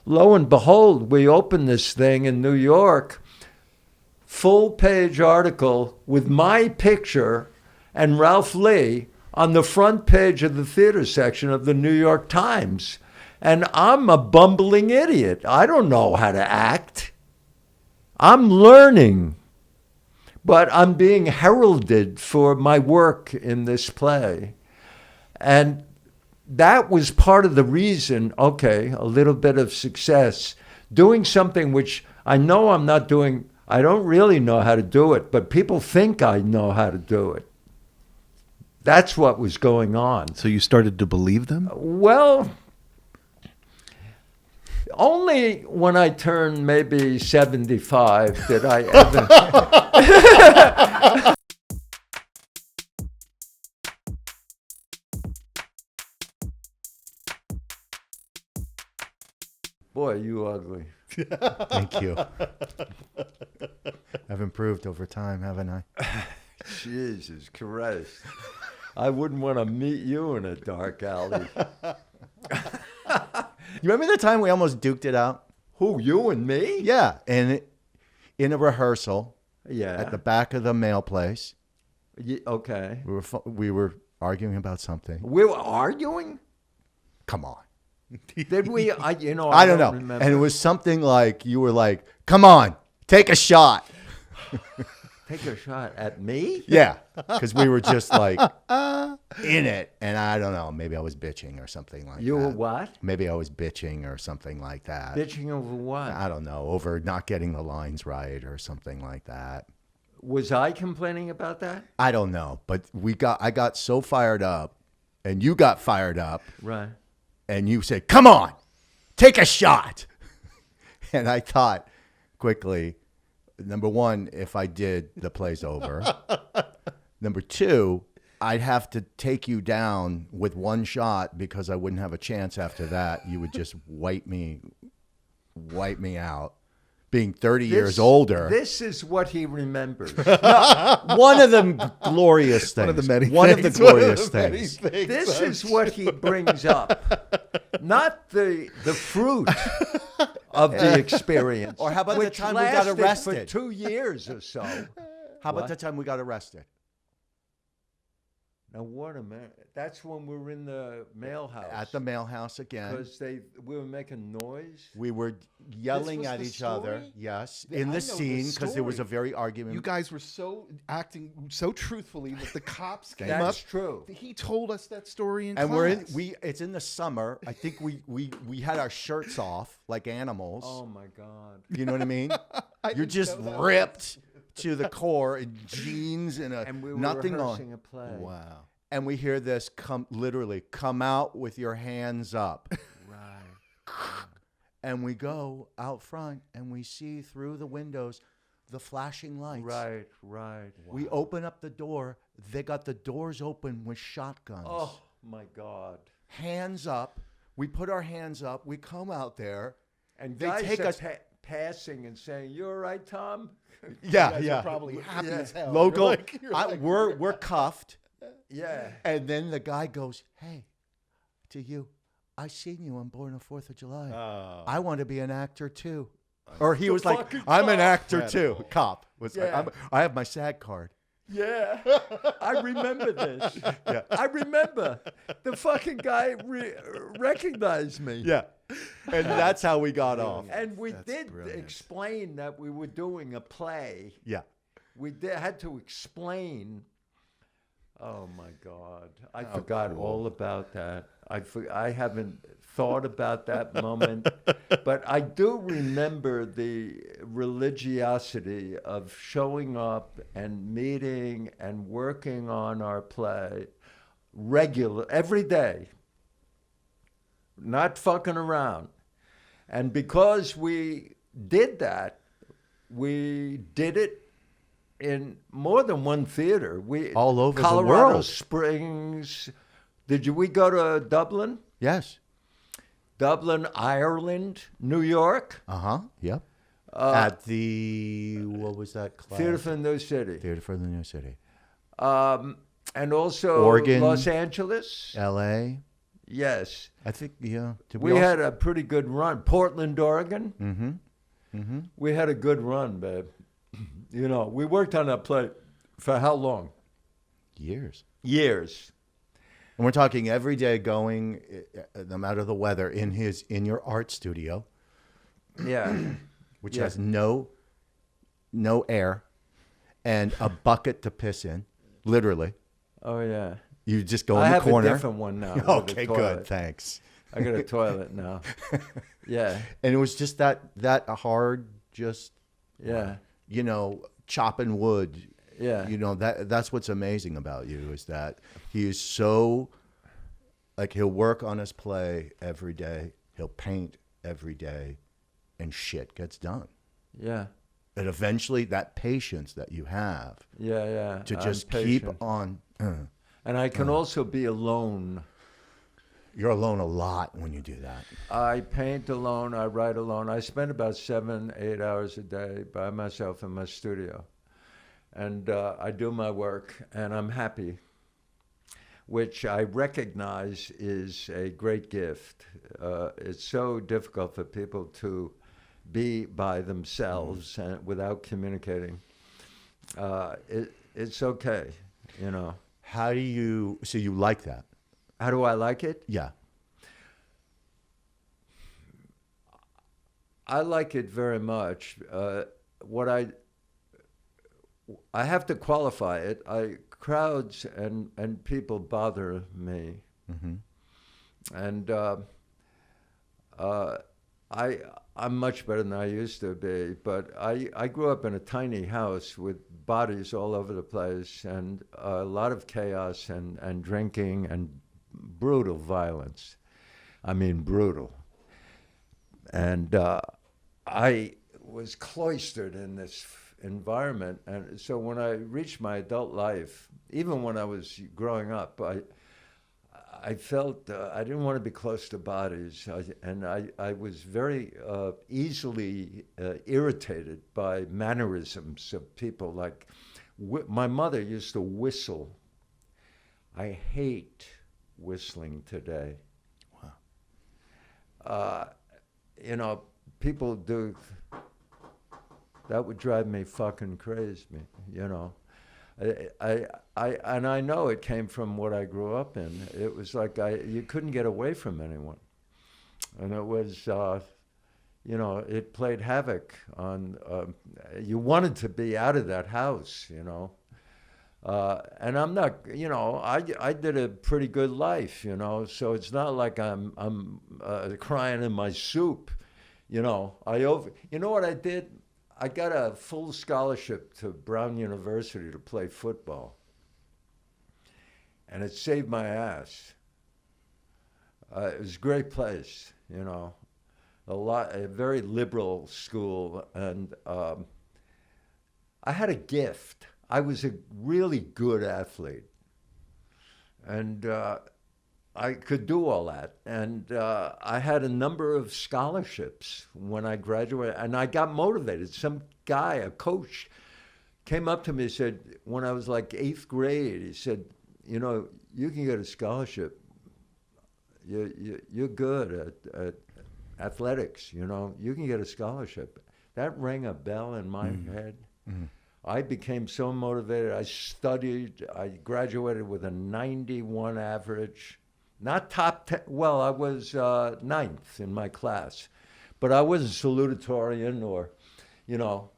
lo and behold, we opened this thing in New York, full-page article with my picture and Ralph Lee on the front page of the theater section of the New York Times. And I'm a bumbling idiot. I don't know how to act. I'm learning. But I'm being heralded for my work in this play. And that was part of the reason, okay, a little bit of success, doing something which I know I'm not doing. I don't really know how to do it, but people think I know how to do it. That's what was going on. So you started to believe them? Well, only when I turned maybe 75 did I ever... Boy, you ugly. Thank you. I've improved over time, haven't I? Jesus Christ. I wouldn't want to meet you in a dark alley. You remember the time we almost duked it out? Who, you and me? Yeah, and in a rehearsal Yeah. at the back of the mail place. Okay. We were arguing about something. We were arguing? Come on. Did we? I don't know. Remember. And it was something like, you were like, come on, take a shot. Take a shot at me? Yeah, because we were just like in it. And I don't know, maybe I was bitching or something like that. You were what? Maybe I was bitching or something like that. Bitching over what? I don't know, over not getting the lines right or something like that. Was I complaining about that? I don't know, but I got so fired up, and you got fired up. Right. And you said, come on, take a shot. And I thought quickly, number one, if I did, the play's over. Number two, I'd have to take you down with one shot because I wouldn't have a chance after that. You would just wipe me out. Being 30 years older. This is what he remembers. One of the glorious things. One of the many One things. of the glorious things. This is what he brings up. Not the fruit of the experience. Or how about the which time we got lasted arrested? for 2 years or so. How about the time we got arrested? Now, what a minute. That's when we were in the mail house. At the mail house again. Because we were making noise. We were yelling at each other. Yes. In the scene, because there was a very argument. You guys were acting so truthfully that the cops came up. That's true. He told us that story in and class. it's in the summer. I think we had our shirts off like animals. Oh my God. You know what I mean? You're just ripped to the core in jeans and we were nothing rehearsing on. a play. Wow. And we hear this come out with your hands up. Right. And we go out front and we see through the windows the flashing lights. Right. Wow. We open up the door. They got the doors open with shotguns. Oh my God. Hands up. We put our hands up. We come out there. And they guys take are us passing and saying, "You all right, Tom?" Yeah, You're probably happy as hell. Local. You're We're cuffed. Yeah. And then the guy goes, "Hey, to you, I seen you on Born on 4th of July. I want to be an actor too." Or he was like, "I'm an actor too." Cop was like, "I have my SAG card." Yeah. I remember this. Yeah. I remember. The fucking guy recognized me. Yeah. And that's how we got off. And we That's did brilliant. explain that we were doing a play. Yeah. We had to explain. Oh my God. I forgot all about that. I haven't thought about that moment. But I do remember the religiosity of showing up and meeting and working on our play every day. Not fucking around. And because we did that, we did it in more than one theater. All over the Colorado world. Springs. We go to Dublin? Yes. Dublin, Ireland, New York. Yep. At the, what was that class? Theater for the New City. Theater for the New City. And also Oregon. Los Angeles. L.A. Yes. I think, yeah. Did We also- had a pretty good run. Portland, Oregon. Mm-hmm. We had a good run, babe. You know, we worked on that play for how long? Years. Years. And we're talking every day going, no matter the weather, in your art studio, Yeah. which Yeah. has no air and a bucket to piss in, literally. Oh, yeah. You just go I in the have corner. a different one now. with a Okay, toilet. good. Thanks. I got a toilet now. Yeah. And it was just that hard, just, Yeah. chopping wood. Yeah. That's what's amazing about you is that he is so, like, he'll work on his play every day. He'll paint every day, and shit gets done. Yeah. And eventually that patience that you have Yeah. Yeah. to I'm just patient. keep on. And I can also be alone. You're alone a lot when you do that. I paint alone. I write alone. I spend about 7-8 hours a day by myself in my studio. And I do my work, and I'm happy, which I recognize is a great gift. It's so difficult for people to be by themselves and without communicating. It's okay, you know. So you like that? How do I like it? Yeah. I like it very much. What I have to qualify it. Crowds and people bother me, and I'm much better than I used to be. But I grew up in a tiny house with bodies all over the place, and a lot of chaos and drinking and brutal violence. I mean, brutal. And I was cloistered in this environment. And so when I reached my adult life, even when I was growing up, I felt I didn't want to be close to bodies. I was very easily irritated by mannerisms of people. Like my mother used to whistle. I hate whistling today. Wow. People do. That would drive me fucking crazy, you know. I know it came from what I grew up in. It was like you couldn't get away from anyone, and it was, it played havoc on. You wanted to be out of that house, you know. And I'm not, I did a pretty good life, you know. So it's not like I'm crying in my soup, you know. You know what I did? I got a full scholarship to Brown University to play football, and it saved my ass. It was a great place, you know, a very liberal school, and I had a gift. I was a really good athlete, and I could do all that. And I had a number of scholarships when I graduated, and I got motivated. Some guy, a coach, came up to me and said, when I was like 8th grade, he said, you know, you can get a scholarship. You're good at athletics, you know. You can get a scholarship. That rang a bell in my head. Mm-hmm. I became so motivated. I studied. I graduated with a 91 average. Not top 10. Well, I was 9th in my class. But I wasn't salutatorian or, you know.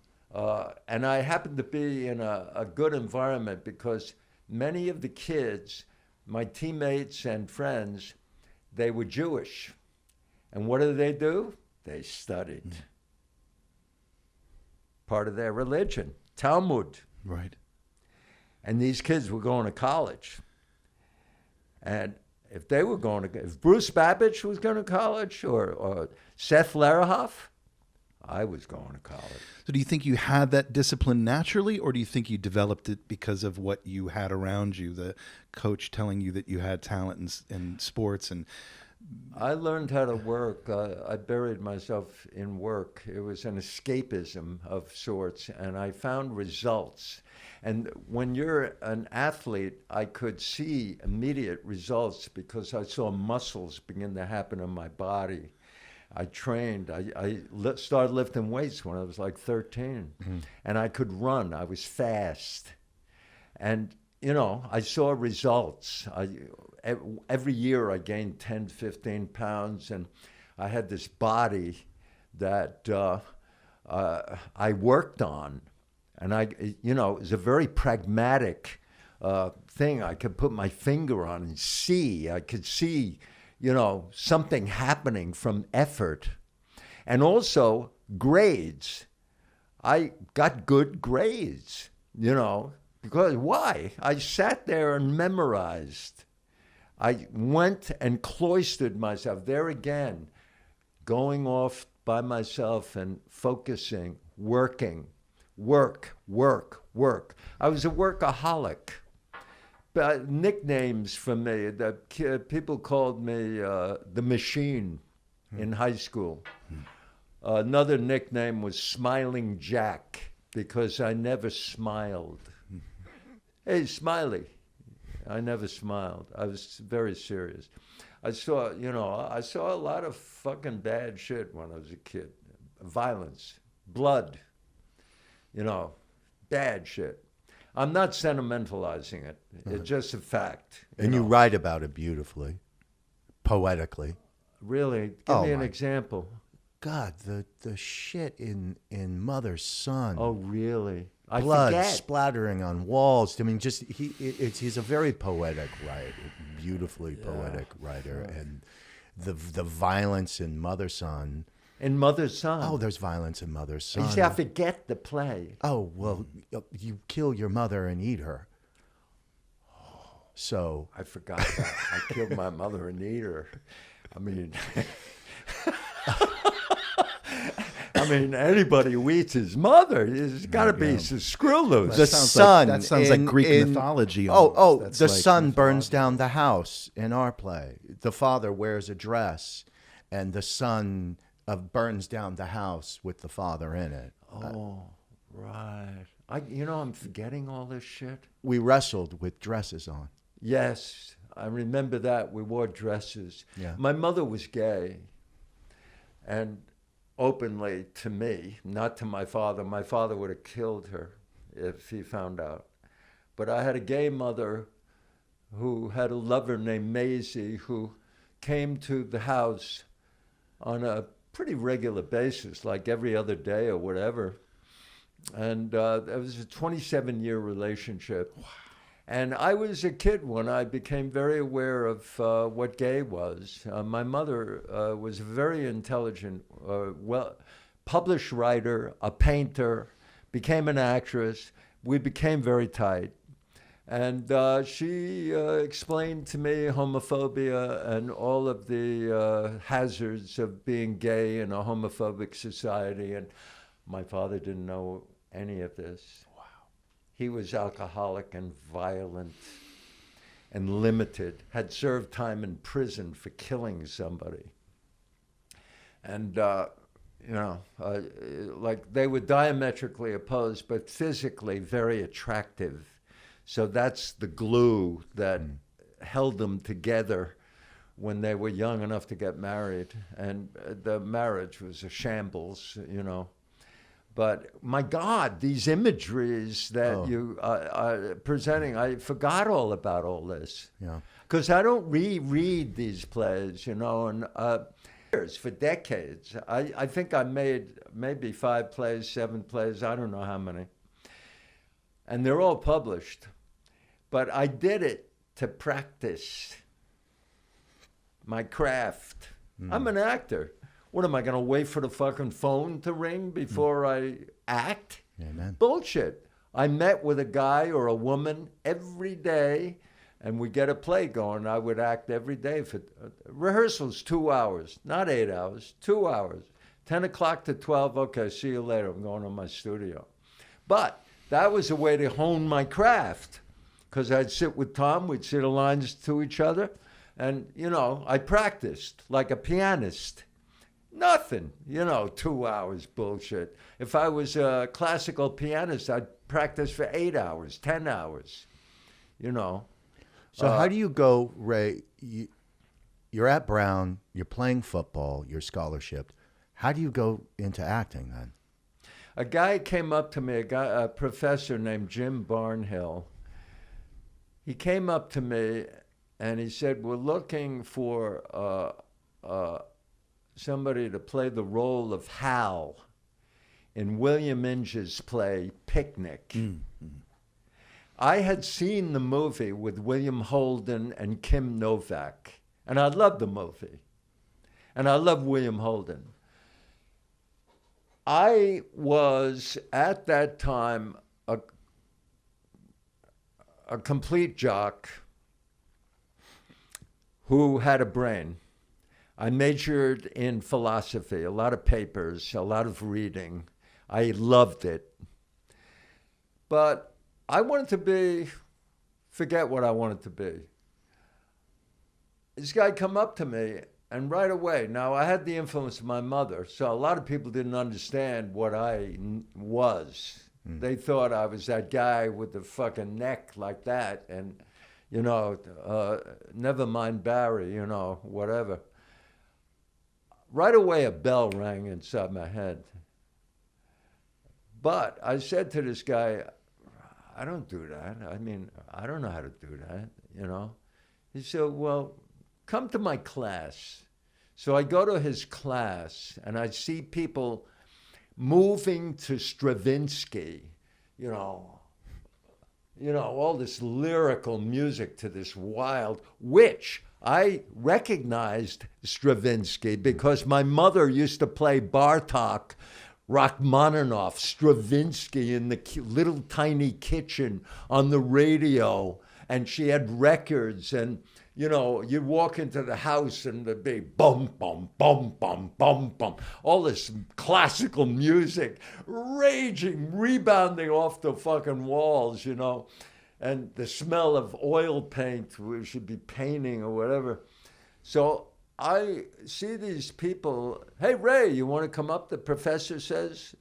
And I happened to be in a good environment because many of the kids, my teammates and friends, they were Jewish. And what did they do? They studied. Part of their religion. Talmud. Right. And these kids were going to college. And if Bruce Babbage was going to college or Seth Lerahoff, I was going to college. So do you think you had that discipline naturally, or do you think you developed it because of what you had around you, the coach telling you that you had talent in sports and I learned how to work. I buried myself in work. It was an escapism of sorts, and I found results. And when you're an athlete, I could see immediate results because I saw muscles begin to happen in my body. I trained. I started lifting weights when I was like 13, and I could run. I was fast. And, you know, I saw results. Every year I gained 10, 15 pounds, and I had this body that I worked on. And you know, it was a very pragmatic thing. I could put my finger on and see. I could see, you know, something happening from effort. And also grades. I got good grades, you know, because why? I sat there and memorized. I went and cloistered myself. There again, going off by myself and focusing, working, work. I was a workaholic. But nicknames for me, people called me the Machine in high school. Another nickname was Smiling Jack because I never smiled. Hey, Smiley. I never smiled. I was very serious. I saw a lot of fucking bad shit when I was a kid. Violence, blood, you know, bad shit. I'm not sentimentalizing it. It's just a fact. And you write about it beautifully, poetically. Really? Give me an example. God, the shit in Mother's Son. Oh, really? I Blood forget. splattering on walls. I mean, just he's a very poetic writer, beautifully poetic writer, and the violence in Mother's Son. In Mother's Son? Oh, there's violence in Mother's Son. You see, I forget the play. Oh, well, you kill your mother and eat her. So I forgot that. I killed my mother and eat her. I mean... anybody who eats his mother has got to be screw loose. The son. That sounds like Greek mythology. Almost. The son burns down the house in our play. The father wears a dress, and the son burns down the house with the father in it. Oh, right. I'm forgetting all this shit. We wrestled with dresses on. Yes, I remember that. We wore dresses. Yeah. My mother was gay, and openly to me, not to my father. My father would have killed her if he found out. But I had a gay mother who had a lover named Maisie who came to the house on a pretty regular basis, like every other day or whatever. And it was a 27-year relationship. Wow. And I was a kid when I became very aware of what gay was. My mother was a very intelligent, published writer, a painter, became an actress. We became very tight. And she explained to me homophobia and all of the hazards of being gay in a homophobic society. And my father didn't know any of this. He was alcoholic and violent and limited, had served time in prison for killing somebody. And, like they were diametrically opposed, but physically very attractive. So that's the glue that held them together when they were young enough to get married. And the marriage was a shambles, you know. But my God, these imageries that you are presenting, I forgot all about all this. Yeah. Because I don't reread these plays, you know, and for decades. I think I made maybe 5 plays, 7 plays, I don't know how many. And they're all published. But I did it to practice my craft. I'm an actor. What, am I going to wait for the fucking phone to ring before I act? Amen. Bullshit. I met with a guy or a woman every day, and we get a play going. I would act every day for rehearsals, 2 hours, not 8 hours, 2 hours. 10 o'clock to 12, okay, see you later. I'm going to my studio. But that was a way to hone my craft, because I'd sit with Tom, we'd see the lines to each other, And, I practiced like a pianist. Nothing, 2 hours bullshit. If I was a classical pianist, I'd practice for 8 hours, 10 hours, So how do you go, Ray? You're at Brown, you're playing football, you're scholarship. How do you go into acting then? A guy came up to me, a professor named Jim Barnhill. He came up to me and he said, we're looking for somebody to play the role of Hal in William Inge's play Picnic. Mm-hmm. I had seen the movie with William Holden and Kim Novak, and I loved the movie. And I love William Holden. I was, at that time, a complete jock who had a brain. I majored in philosophy, a lot of papers, a lot of reading. I loved it. But I wanted to forget what I wanted to be. This guy come up to me, and right away, now I had the influence of my mother, so a lot of people didn't understand what I was. Mm. They thought I was that guy with the fucking neck like that, and, never mind Barry, whatever. Right away, a bell rang inside my head. But I said to this guy, I don't do that. I mean, I don't know how to do that, He said, well, come to my class. So I go to his class, and I see people moving to Stravinsky, all this lyrical music to this wild, which I recognized Stravinsky because my mother used to play Bartok, Rachmaninoff, Stravinsky in the little tiny kitchen on the radio, and she had records, and you'd walk into the house and there'd be bum, bum, bum, bum, bum, bum, all this classical music raging, rebounding off the fucking walls, and the smell of oil paint, we should be painting or whatever. So I see these people, hey, Ray, you want to come up? The professor says.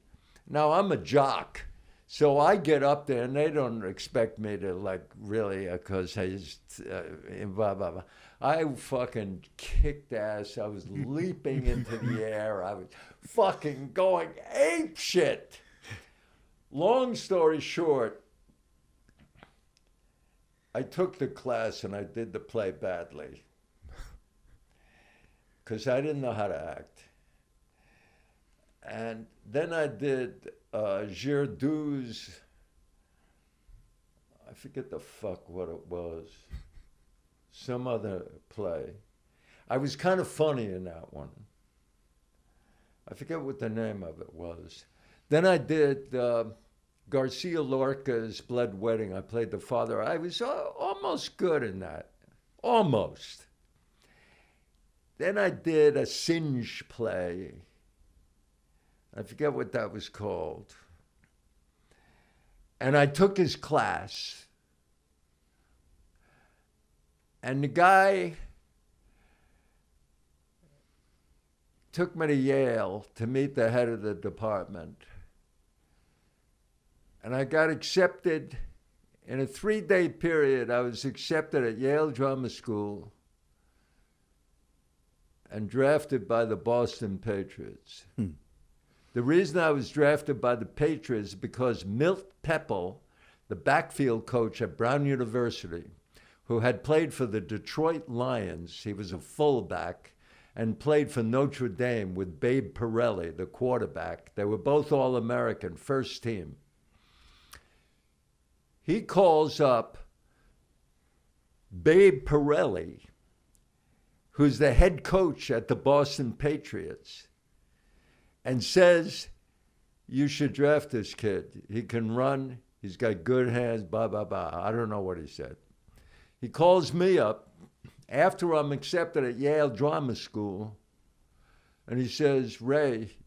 Now, I'm a jock. So I get up there, and they don't expect me to, really, because blah, blah, blah. I fucking kicked ass. I was leaping into the air. I was fucking going ape shit. Long story short, I took the class, and I did the play badly because I didn't know how to act. And then I did Girardot's, I forget the fuck what it was, some other play. I was kind of funny in that one. I forget what the name of it was. Then I did Garcia Lorca's Blood Wedding. I played the father. I was almost good in that, almost. Then I did a Singe play. I forget what that was called. And I took his class. And the guy took me to Yale to meet the head of the department. And I got accepted. In a 3-day period, I was accepted at Yale Drama School and drafted by the Boston Patriots. The reason I was drafted by the Patriots is because Milt Pepple, the backfield coach at Brown University, who had played for the Detroit Lions, he was a fullback, and played for Notre Dame with Babe Pirelli, the quarterback. They were both All-American, first team. He calls up Babe Pirelli, who's the head coach at the Boston Patriots, and says, you should draft this kid. He can run. He's got good hands, blah, blah, blah. I don't know what he said. He calls me up after I'm accepted at Yale Drama School, and he says, Ray,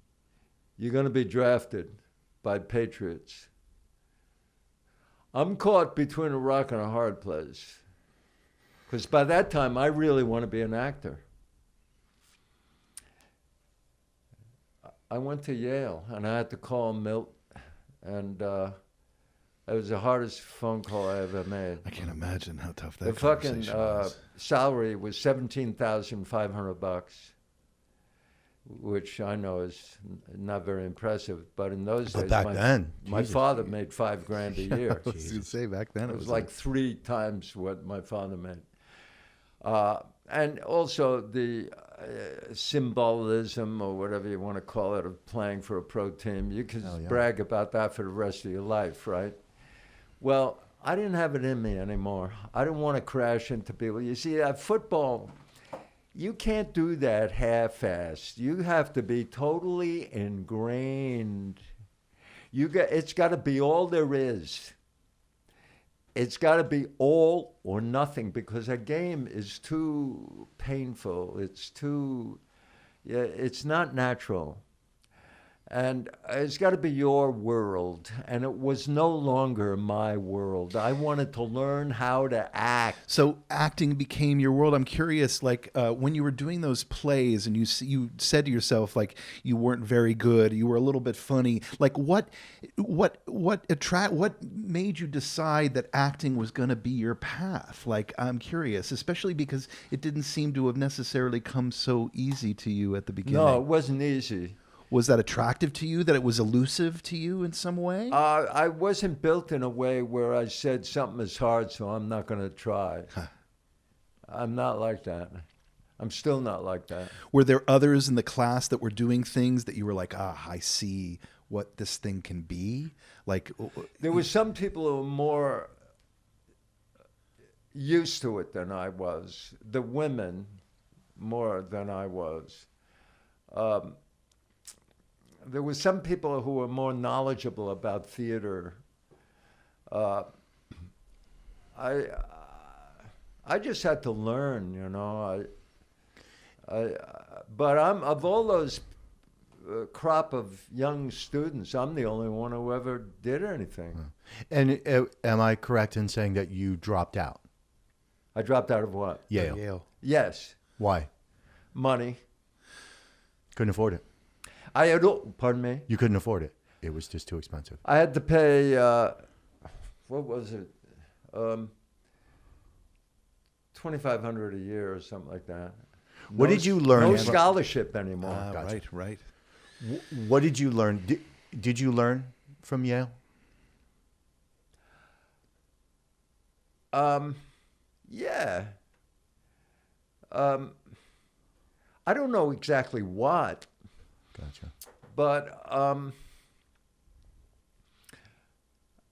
you're going to be drafted by Patriots. I'm caught between a rock and a hard place. Because by that time, I really want to be an actor. I went to Yale, and I had to call Milt, and it was the hardest phone call I ever made. I can't imagine how tough that The fucking conversation was. salary was $17,500, which I know is not very impressive, but in those But days, back then, my Jesus. father made $5,000 a year. I was going to say back then It was like 3 times what my father made. And also the symbolism, or whatever you want to call it, of playing for a pro team. You could Hell yeah. brag about that for the rest of your life, right? Well, I didn't have it in me anymore. I didn't want to crash into people. You see, at football, you can't do that half-assed. You have to be totally ingrained. It's got to be all there is. It's got to be all or nothing, because a game is too painful. It's not natural. And it's got to be your world. And it was no longer my world. I wanted to learn how to act. So acting became your world. I'm curious, like when you were doing those plays and you said to yourself, like, you weren't very good, you were a little bit funny. Like what made you decide that acting was going to be your path? Like, I'm curious, especially because it didn't seem to have necessarily come so easy to you at the beginning. No, it wasn't easy. Was that attractive to you, that it was elusive to you in some way? I wasn't built in a way where I said something is hard, so I'm not going to try. I'm not like that. I'm still not like that. Were there others in the class that were doing things that you were like, I see what this thing can be? Like, There were some people who were more used to it than I was. The women more than I was. There were some people who were more knowledgeable about theater. I just had to learn, you know. But I'm of all those crop of young students, I'm the only one who ever did anything. And am I correct in saying that you dropped out? I dropped out of what? Yale. Yes, Why? money. Couldn't afford it. Pardon me? You couldn't afford it. It was just too expensive. I had to pay, what was it? $2,500 a year or something like that. What did you learn No from- scholarship anymore. Gotcha. Right. What did you learn? Did you learn from Yale? Yeah. I don't know exactly what, Gotcha. but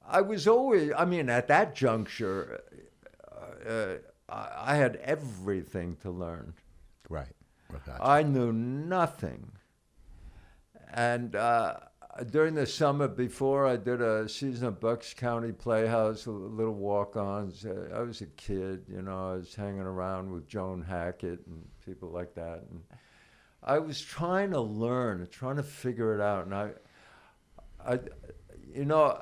I was always, I mean, at that juncture, I had everything to learn. Right. Gotcha. I knew nothing. And during the summer before, I did a season of Bucks County Playhouse, little walk-ons. I was a kid, you know. I was hanging around with Joan Hackett and people like that. And I was trying to learn, trying to figure it out. And I you know,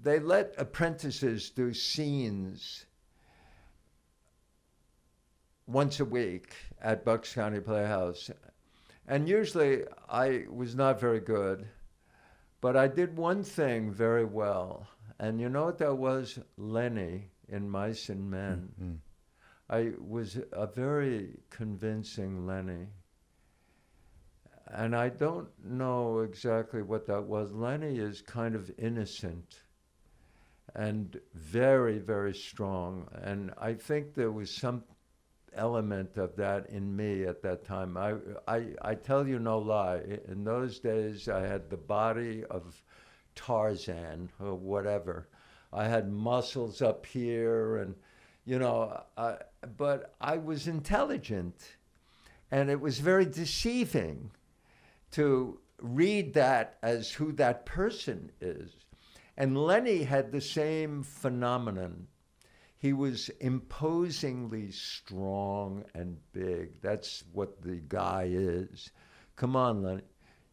they let apprentices do scenes once a week at Bucks County Playhouse. And usually I was not very good, but I did one thing very well. And you know what that was? Lenny in Mice and Men. Mm-hmm. I was a very convincing Lenny. And I don't know exactly what that was. Lenny is kind of innocent and very, very strong. And I think there was some element of that in me at that time. I tell you no lie. In those days, I had the body of Tarzan or whatever. I had muscles up here, and you know, but I was intelligent, and it was very deceiving to read that as who that person is. And Lenny had the same phenomenon. He was imposingly strong and big. That's what the guy is. Come on, Lenny.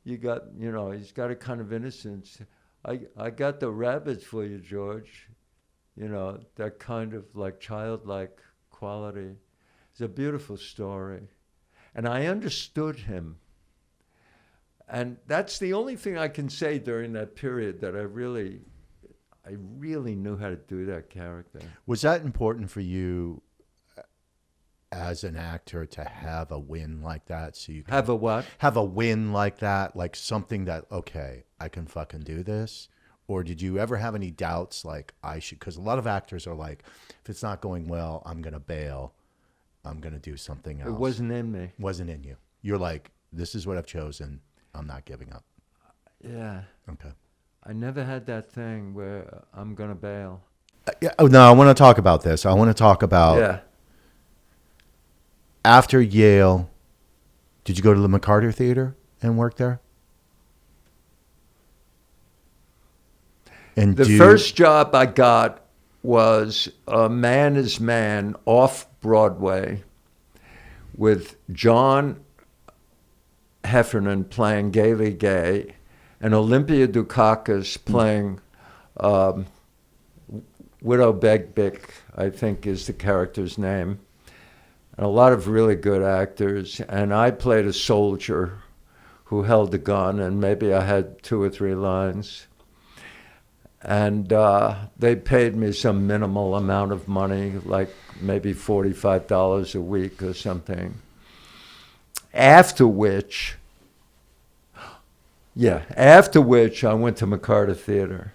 You got, you know, he's got a kind of innocence. I got the rabbits for you, George. You know, that kind of like childlike quality. It's a beautiful story. And I understood him. And that's the only thing I can say during that period that I really knew how to do that character. Was that important for you as an actor to have a win like that? So you can Have a what? have a win like that, like something that, okay, I can fucking do this? Or did you ever have any doubts like I should? Because a lot of actors are like, if it's not going well, I'm going to bail. I'm going to do something else. It wasn't in me. Wasn't in you. You're like, this is what I've chosen. I'm not giving up. Yeah. Okay. I never had that thing where I'm going to bail. Yeah. Oh, no, I want to talk about this. I want to talk about Yeah. after Yale, did you go to the McCarter Theater and work there? And The first job I got was a Man is Man off Broadway with John Heffernan playing Gaily Gay and Olympia Dukakis playing Widow Begbick, I think is the character's name. And a lot of really good actors. And I played a soldier who held a gun, and maybe I had 2 or 3 lines. And they paid me some minimal amount of money, like maybe $45 a week or something. After which I went to McCarter Theater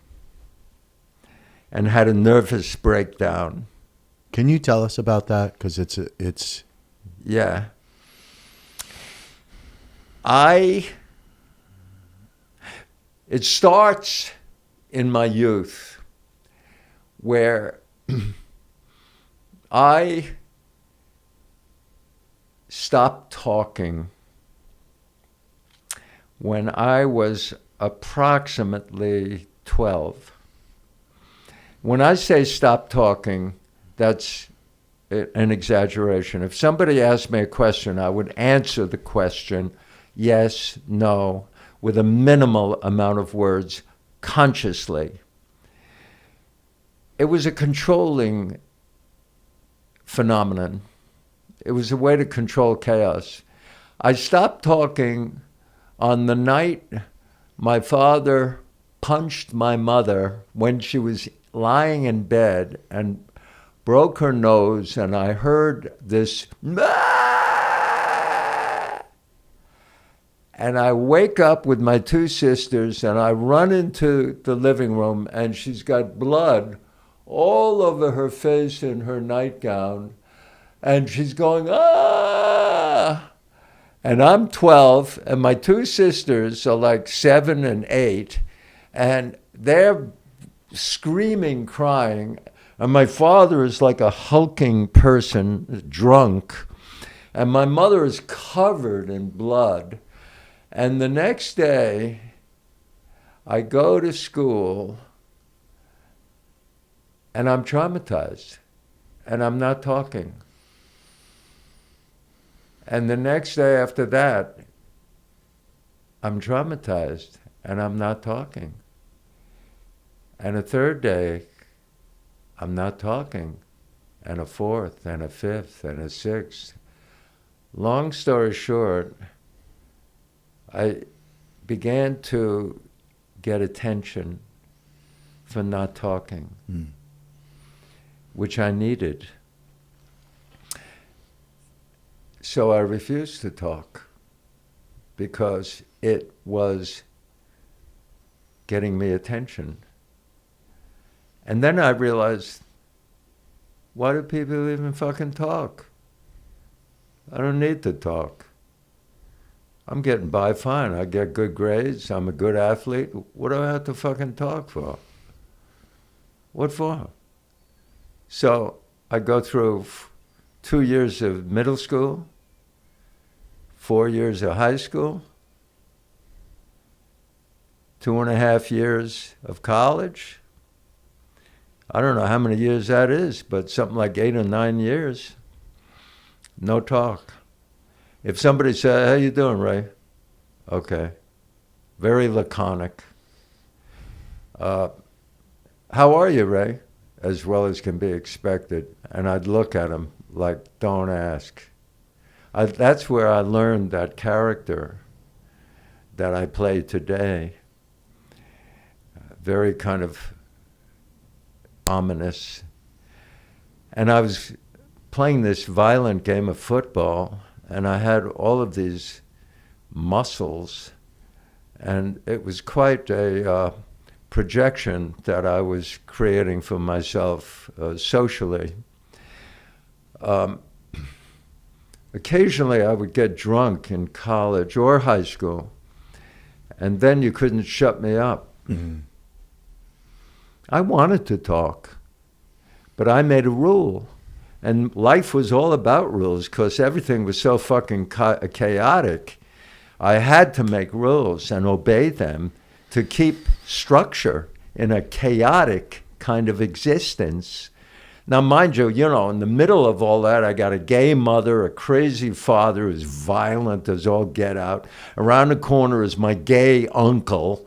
and had a nervous breakdown. Can you tell us about that? Because it's Yeah. It starts in my youth where I stopped talking when I was approximately 12. When I say stop talking, that's an exaggeration. If somebody asked me a question, I would answer the question, yes, no, with a minimal amount of words, consciously. It was a controlling phenomenon. It was a way to control chaos. I stopped talking on the night my father punched my mother when she was lying in bed and broke her nose, and I heard this, and I wake up with my 2 sisters, and I run into the living room, and she's got blood all over her face in her nightgown, and she's going, ah! And I'm 12, and my 2 sisters are like 7 and 8, and they're screaming, crying, and my father is like a hulking person, drunk, and my mother is covered in blood. And the next day, I go to school, and I'm traumatized, and I'm not talking. And the next day after that, I'm traumatized, and I'm not talking. And a third day, I'm not talking, and a fourth, and a fifth, and a sixth. Long story short, I began to get attention for not talking, which I needed. So I refused to talk because it was getting me attention. And then I realized, why do people even fucking talk? I don't need to talk. I'm getting by fine. I get good grades. I'm a good athlete. What do I have to fucking talk for? What for? So I go through 2 years of middle school, 4 years of high school, 2.5 years of college. I don't know how many years that is, but something like 8 or 9 years. No talk. If somebody said, how you doing, Ray? Okay. Very laconic. How are you, Ray? as well as can be expected. And I'd look at him like, don't ask. That's where I learned that character that I play today. Very kind of ominous. And I was playing this violent game of football, and I had all of these muscles, and it was quite a projection that I was creating for myself socially. Occasionally I would get drunk in college or high school, and then you couldn't shut me up. Mm-hmm. I wanted to talk, but I made a rule. And life was all about rules because everything was so fucking chaotic. I had to make rules and obey them to keep structure in a chaotic kind of existence. Now, mind you, in the middle of all that, I got a gay mother, a crazy father who's violent as all get out. Around the corner is my gay uncle,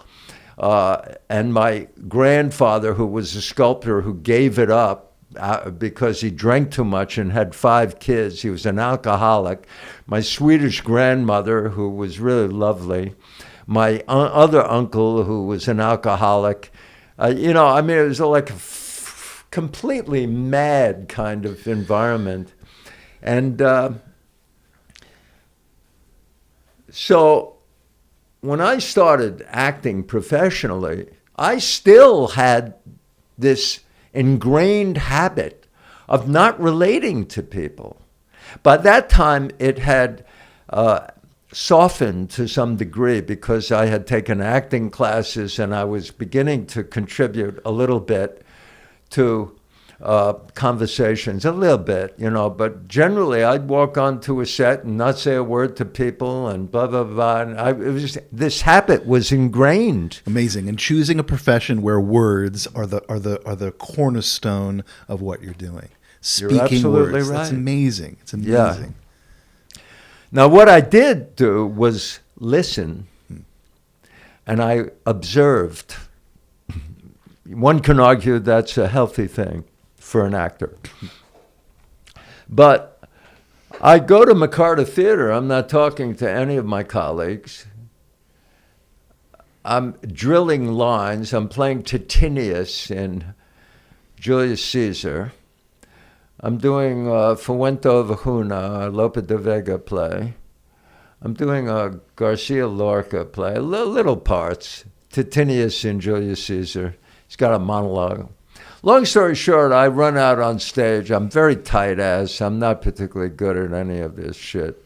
and my grandfather, who was a sculptor who gave it up because he drank too much and had 5 kids. He was an alcoholic. My Swedish grandmother, who was really lovely. My other uncle, who was an alcoholic. It was like a completely mad kind of environment. And so when I started acting professionally, I still had this ingrained habit of not relating to people. By that time, it had softened to some degree because I had taken acting classes and I was beginning to contribute a little bit to conversations, a little bit, but generally I'd walk onto a set and not say a word to people and blah, blah, blah. And this habit was ingrained. Amazing. And choosing a profession where words are the cornerstone of what you're doing. Speaking You're absolutely words. right. That's amazing. It's amazing. Yeah. Now, what I did do was listen, and I observed. One can argue that's a healthy thing for an actor. But I go to McCarter Theater. I'm not talking to any of my colleagues. I'm drilling lines. I'm playing Titinius in Julius Caesar. I'm doing Fuente Vejuna, a Lope de Vega play. I'm doing a Garcia Lorca play, little parts. Titinius in Julius Caesar. He's got a monologue. Long story short, I run out on stage. I'm very tight ass. I'm not particularly good at any of this shit.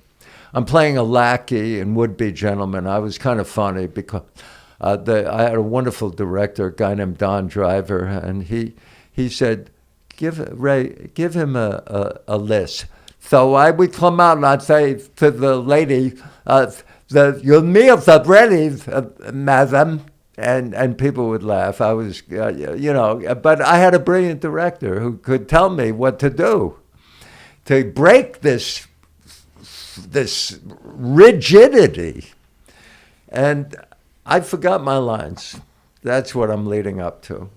I'm playing a lackey in Would-Be Gentleman. I was kind of funny because I had a wonderful director, a guy named Don Driver, and he said, give him a list. So I would come out and I'd say to the lady, your meals are ready, madam. And people would laugh. I was, but I had a brilliant director who could tell me what to do to break this rigidity. And I forgot my lines. That's what I'm leading up to.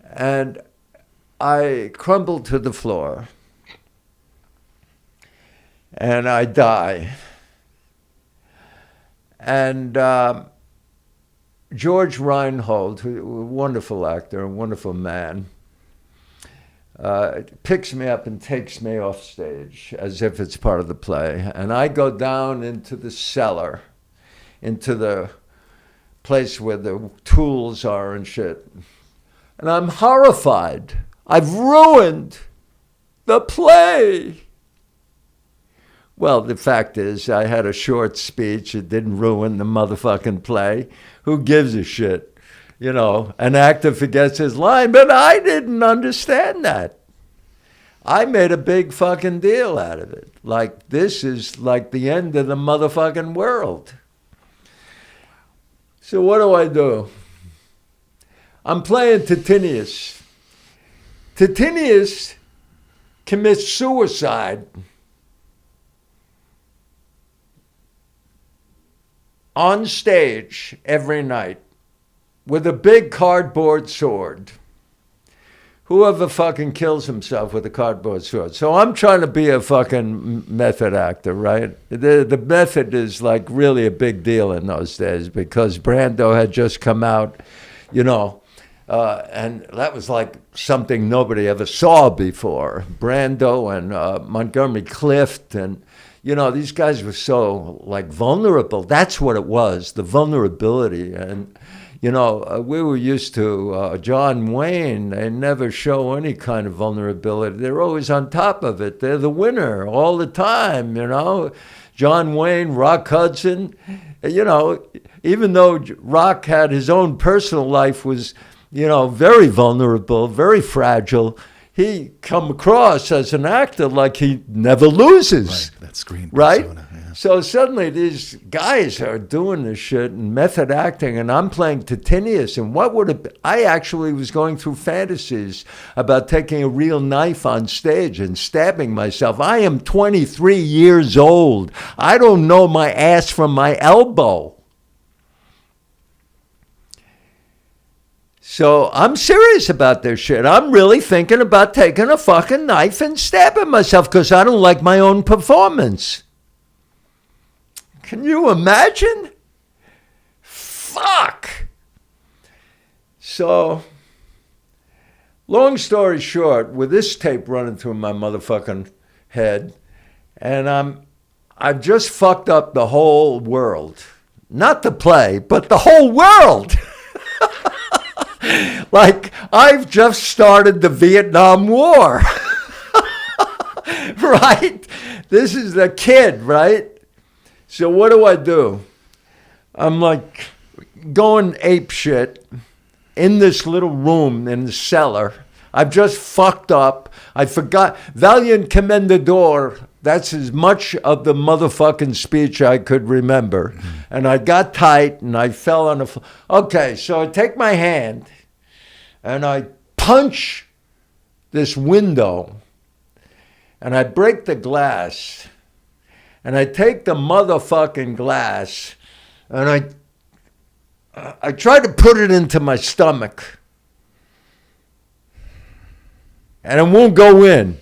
And I crumbled to the floor. And I die. And George Reinhold, who a wonderful actor, a wonderful man, picks me up and takes me off stage as if it's part of the play. And I go down into the cellar, into the place where the tools are and shit. And I'm horrified. I've ruined the play. Well, the fact is, I had a short speech. It didn't ruin the motherfucking play. Who gives a shit? An actor forgets his line, but I didn't understand that. I made a big fucking deal out of it. Like, this is like the end of the motherfucking world. So what do? I'm playing Titinius. Titinius commits suicide on stage every night with a big cardboard sword. whoever fucking kills himself with a cardboard sword. So I'm trying to be a fucking method actor, right? The method is like really a big deal in those days because Brando had just come out, you know, and that was like something nobody ever saw before. Brando and Montgomery Clift and, you know, these guys were so like vulnerable. That's what it was, the vulnerability. And, you know, we were used to John Wayne. They never show any kind of vulnerability. They're always on top of it. They're the winner all the time, you know. John Wayne, Rock Hudson, you know, even though Rock had his own personal life was, you know, very vulnerable, very fragile, he come across as an actor like he never loses. Right, that screen right? persona, yeah. So suddenly these guys are doing this shit and method acting, and I'm playing Titinius. And what would it be? I actually was going through fantasies about taking a real knife on stage and stabbing myself. I am 23 years old. I don't know my ass from my elbow. So I'm serious about this shit. I'm really thinking about taking a fucking knife and stabbing myself because I don't like my own performance. Can you imagine? Fuck. So, long story short, with this tape running through my motherfucking head, and I've just fucked up the whole world. Not the play, but the whole world. Like, I've just started the Vietnam War. Right? This is the kid, right? So what do? I'm like going ape shit in this little room in the cellar. I've just fucked up. I forgot. Valiant Commendador. That's as much of the motherfucking speech I could remember. And I got tight and I fell on the floor. Okay, so I take my hand and I punch this window and I break the glass. And I take the motherfucking glass and I try to put it into my stomach. And it won't go in.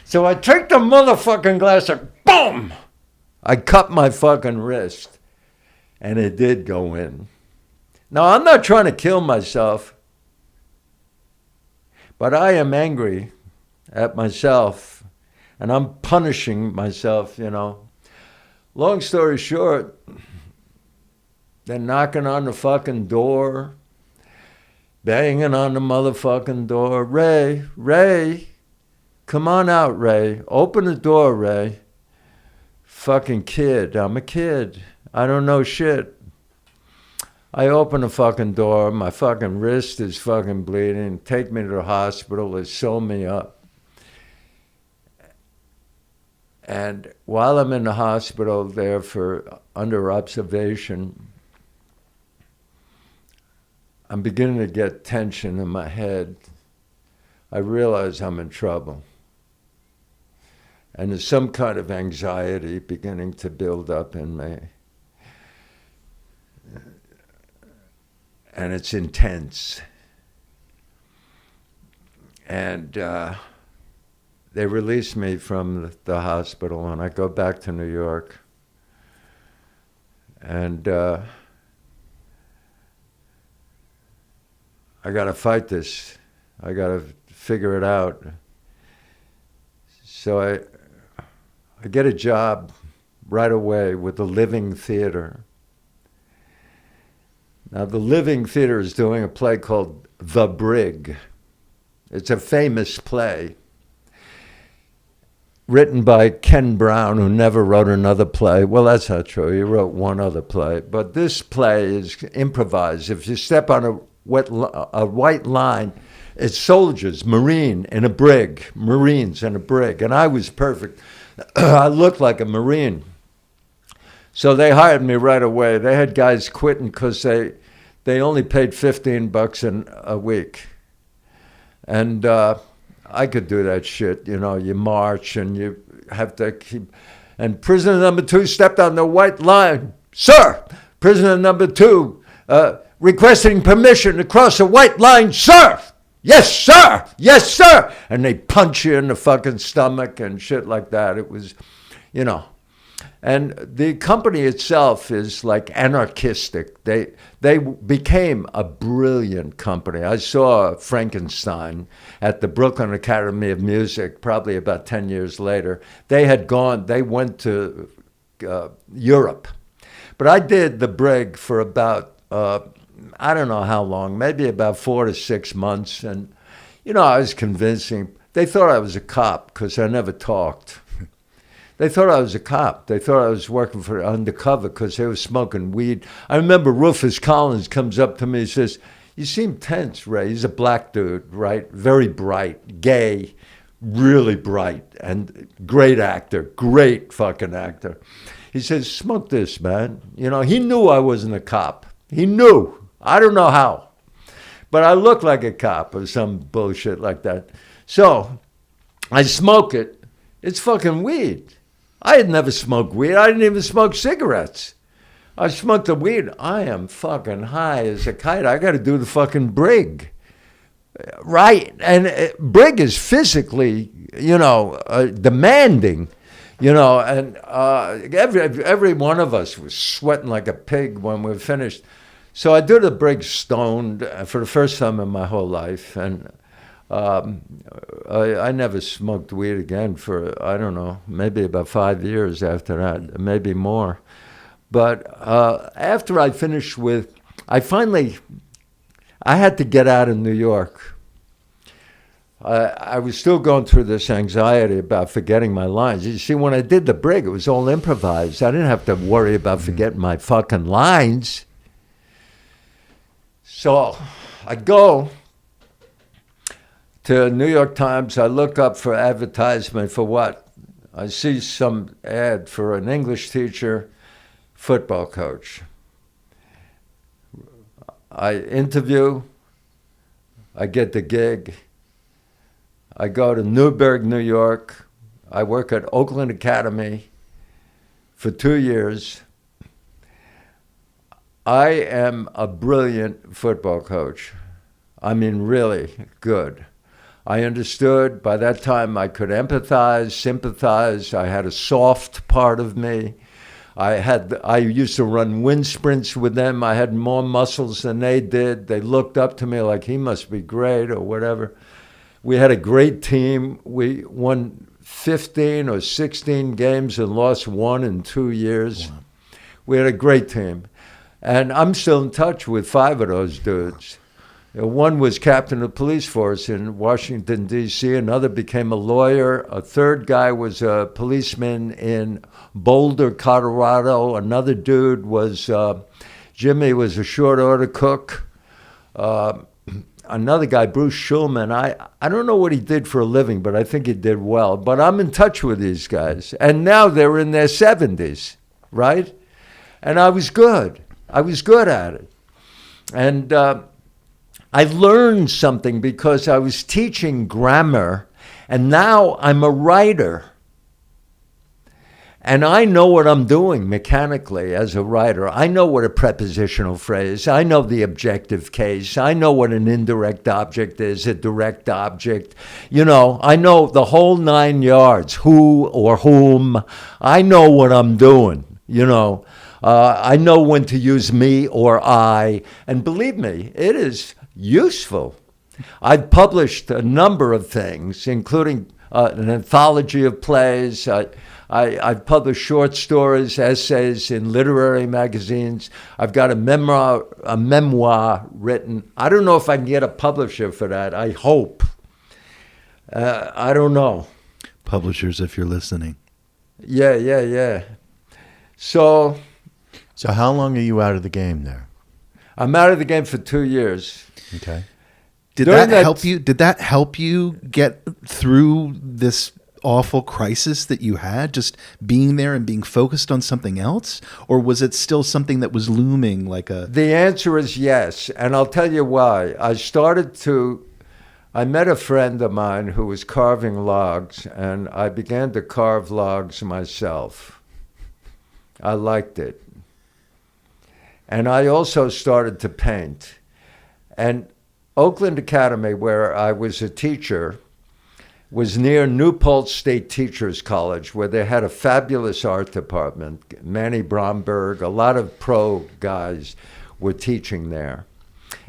So I take the motherfucking glass and boom! I cut my fucking wrist. And it did go in. Now, I'm not trying to kill myself. But I am angry at myself. And I'm punishing myself, you know. Long story short, they're knocking on the fucking door, banging on the motherfucking door. Ray, come on out, Ray. Open the door, Ray. Fucking kid, I'm a kid. I don't know shit. I open the fucking door, my fucking wrist is fucking bleeding. Take me to the hospital, they sew me up. And while I'm in the hospital there for under observation, I'm beginning to get tension in my head. I realize I'm in trouble. And there's some kind of anxiety beginning to build up in me. And it's intense. And they release me from the hospital and I go back to New York. And I got to fight this. I got to figure it out. So I get a job right away with the Living Theater. Now, the Living Theater is doing a play called The Brig. It's a famous play written by Ken Brown, who never wrote another play. Well, that's not true. He wrote one other play. But this play is improvised. If you step on a white line, it's soldiers, Marines in a brig. And I was perfect. I looked like a Marine. So they hired me right away. They had guys quitting because they only paid $15 a week. And I could do that shit. You know, you march and you have to keep. And prisoner number 2 stepped on the white line. Sir, prisoner number 2 requesting permission to cross the white line, sir. Yes, sir! Yes, sir! And they punch you in the fucking stomach and shit like that. It was, you know. And the company itself is like anarchistic. They became a brilliant company. I saw Frankenstein at the Brooklyn Academy of Music probably about 10 years later. They went to Europe. But I did the Brig for about, I don't know how long, maybe about 4 to 6 months. And, you know, I was convincing. They thought I was a cop because I never talked. They thought I was a cop. They thought I was working for undercover because they were smoking weed. I remember Rufus Collins comes up to me and says, "You seem tense, Ray." He's a black dude, right? Very bright, gay, really bright, and great actor, great fucking actor. He says, "Smoke this, man." You know, he knew I wasn't a cop. He knew. I don't know how. But I look like a cop or some bullshit like that. So I smoke it. It's fucking weed. I had never smoked weed. I didn't even smoke cigarettes. I smoked the weed. I am fucking high as a kite. I got to do the fucking Brig. Right? And Brig is physically, you know, demanding, you know, and every one of us was sweating like a pig when we were finished. So I did the Brig stoned for the first time in my whole life, and I never smoked weed again for, I don't know, maybe about 5 years after that, maybe more. But after I finished with, I had to get out of New York. I was still going through this anxiety about forgetting my lines. You see, when I did the Brig, it was all improvised. I didn't have to worry about forgetting my fucking lines. So I go to New York Times. I look up for advertisement for what? I see some ad for an English teacher, football coach. I interview. I get the gig. I go to Newburgh, New York. I work at Oakland Academy for 2 years. I am a brilliant football coach. I mean, really good. I understood. By that time, I could empathize, sympathize. I had a soft part of me. I used to run wind sprints with them. I had more muscles than they did. They looked up to me like, he must be great or whatever. We had a great team. We won 15 or 16 games and lost 1 in 2 years. Wow. We had a great team. And I'm still in touch with 5 of those dudes. One was captain of the police force in Washington, D.C. Another became a lawyer. A third guy was a policeman in Boulder, Colorado. Another dude was, Jimmy was a short order cook. Another guy, Bruce Schulman, I don't know what he did for a living, but I think he did well. But I'm in touch with these guys. And now they're in their 70s, right? And I was good. I was good at it. And I learned something because I was teaching grammar, and now I'm a writer. And I know what I'm doing mechanically as a writer. I know what a prepositional phrase, I know the objective case, I know what an indirect object is, a direct object. You know, I know the whole 9 yards, who or whom. I know what I'm doing, you know. I know when to use me or I. And believe me, it is useful. I've published a number of things, including an anthology of plays. I've published short stories, essays in literary magazines. I've got a memoir written. I don't know if I can get a publisher for that. I hope. I don't know. Publishers, if you're listening. Yeah. So how long are you out of the game there? I'm out of the game for 2 years. Okay. Did that help you? Did that help you get through this awful crisis that you had, just being there and being focused on something else? Or was it still something that was looming like a... The answer is yes, and I'll tell you why. I met a friend of mine who was carving logs, and I began to carve logs myself. I liked it. And I also started to paint. And Oakland Academy, where I was a teacher, was near New Paltz State Teachers College, where they had a fabulous art department. Manny Bromberg, a lot of pro guys were teaching there.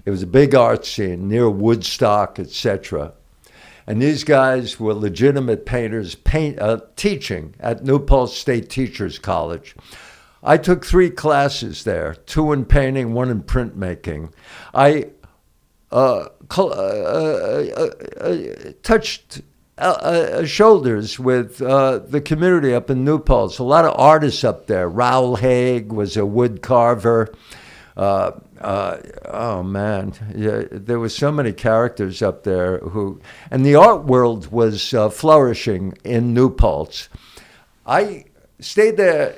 It was a big art scene near Woodstock, etc. And these guys were legitimate painters teaching at New Paltz State Teachers College. I took 3 classes there, 2 in painting, 1 in printmaking. I touched shoulders with the community up in New Paltz. A lot of artists up there. Raoul Haig was a wood carver. Oh man, yeah, there were so many characters up there and the art world was flourishing in New Paltz. I stayed there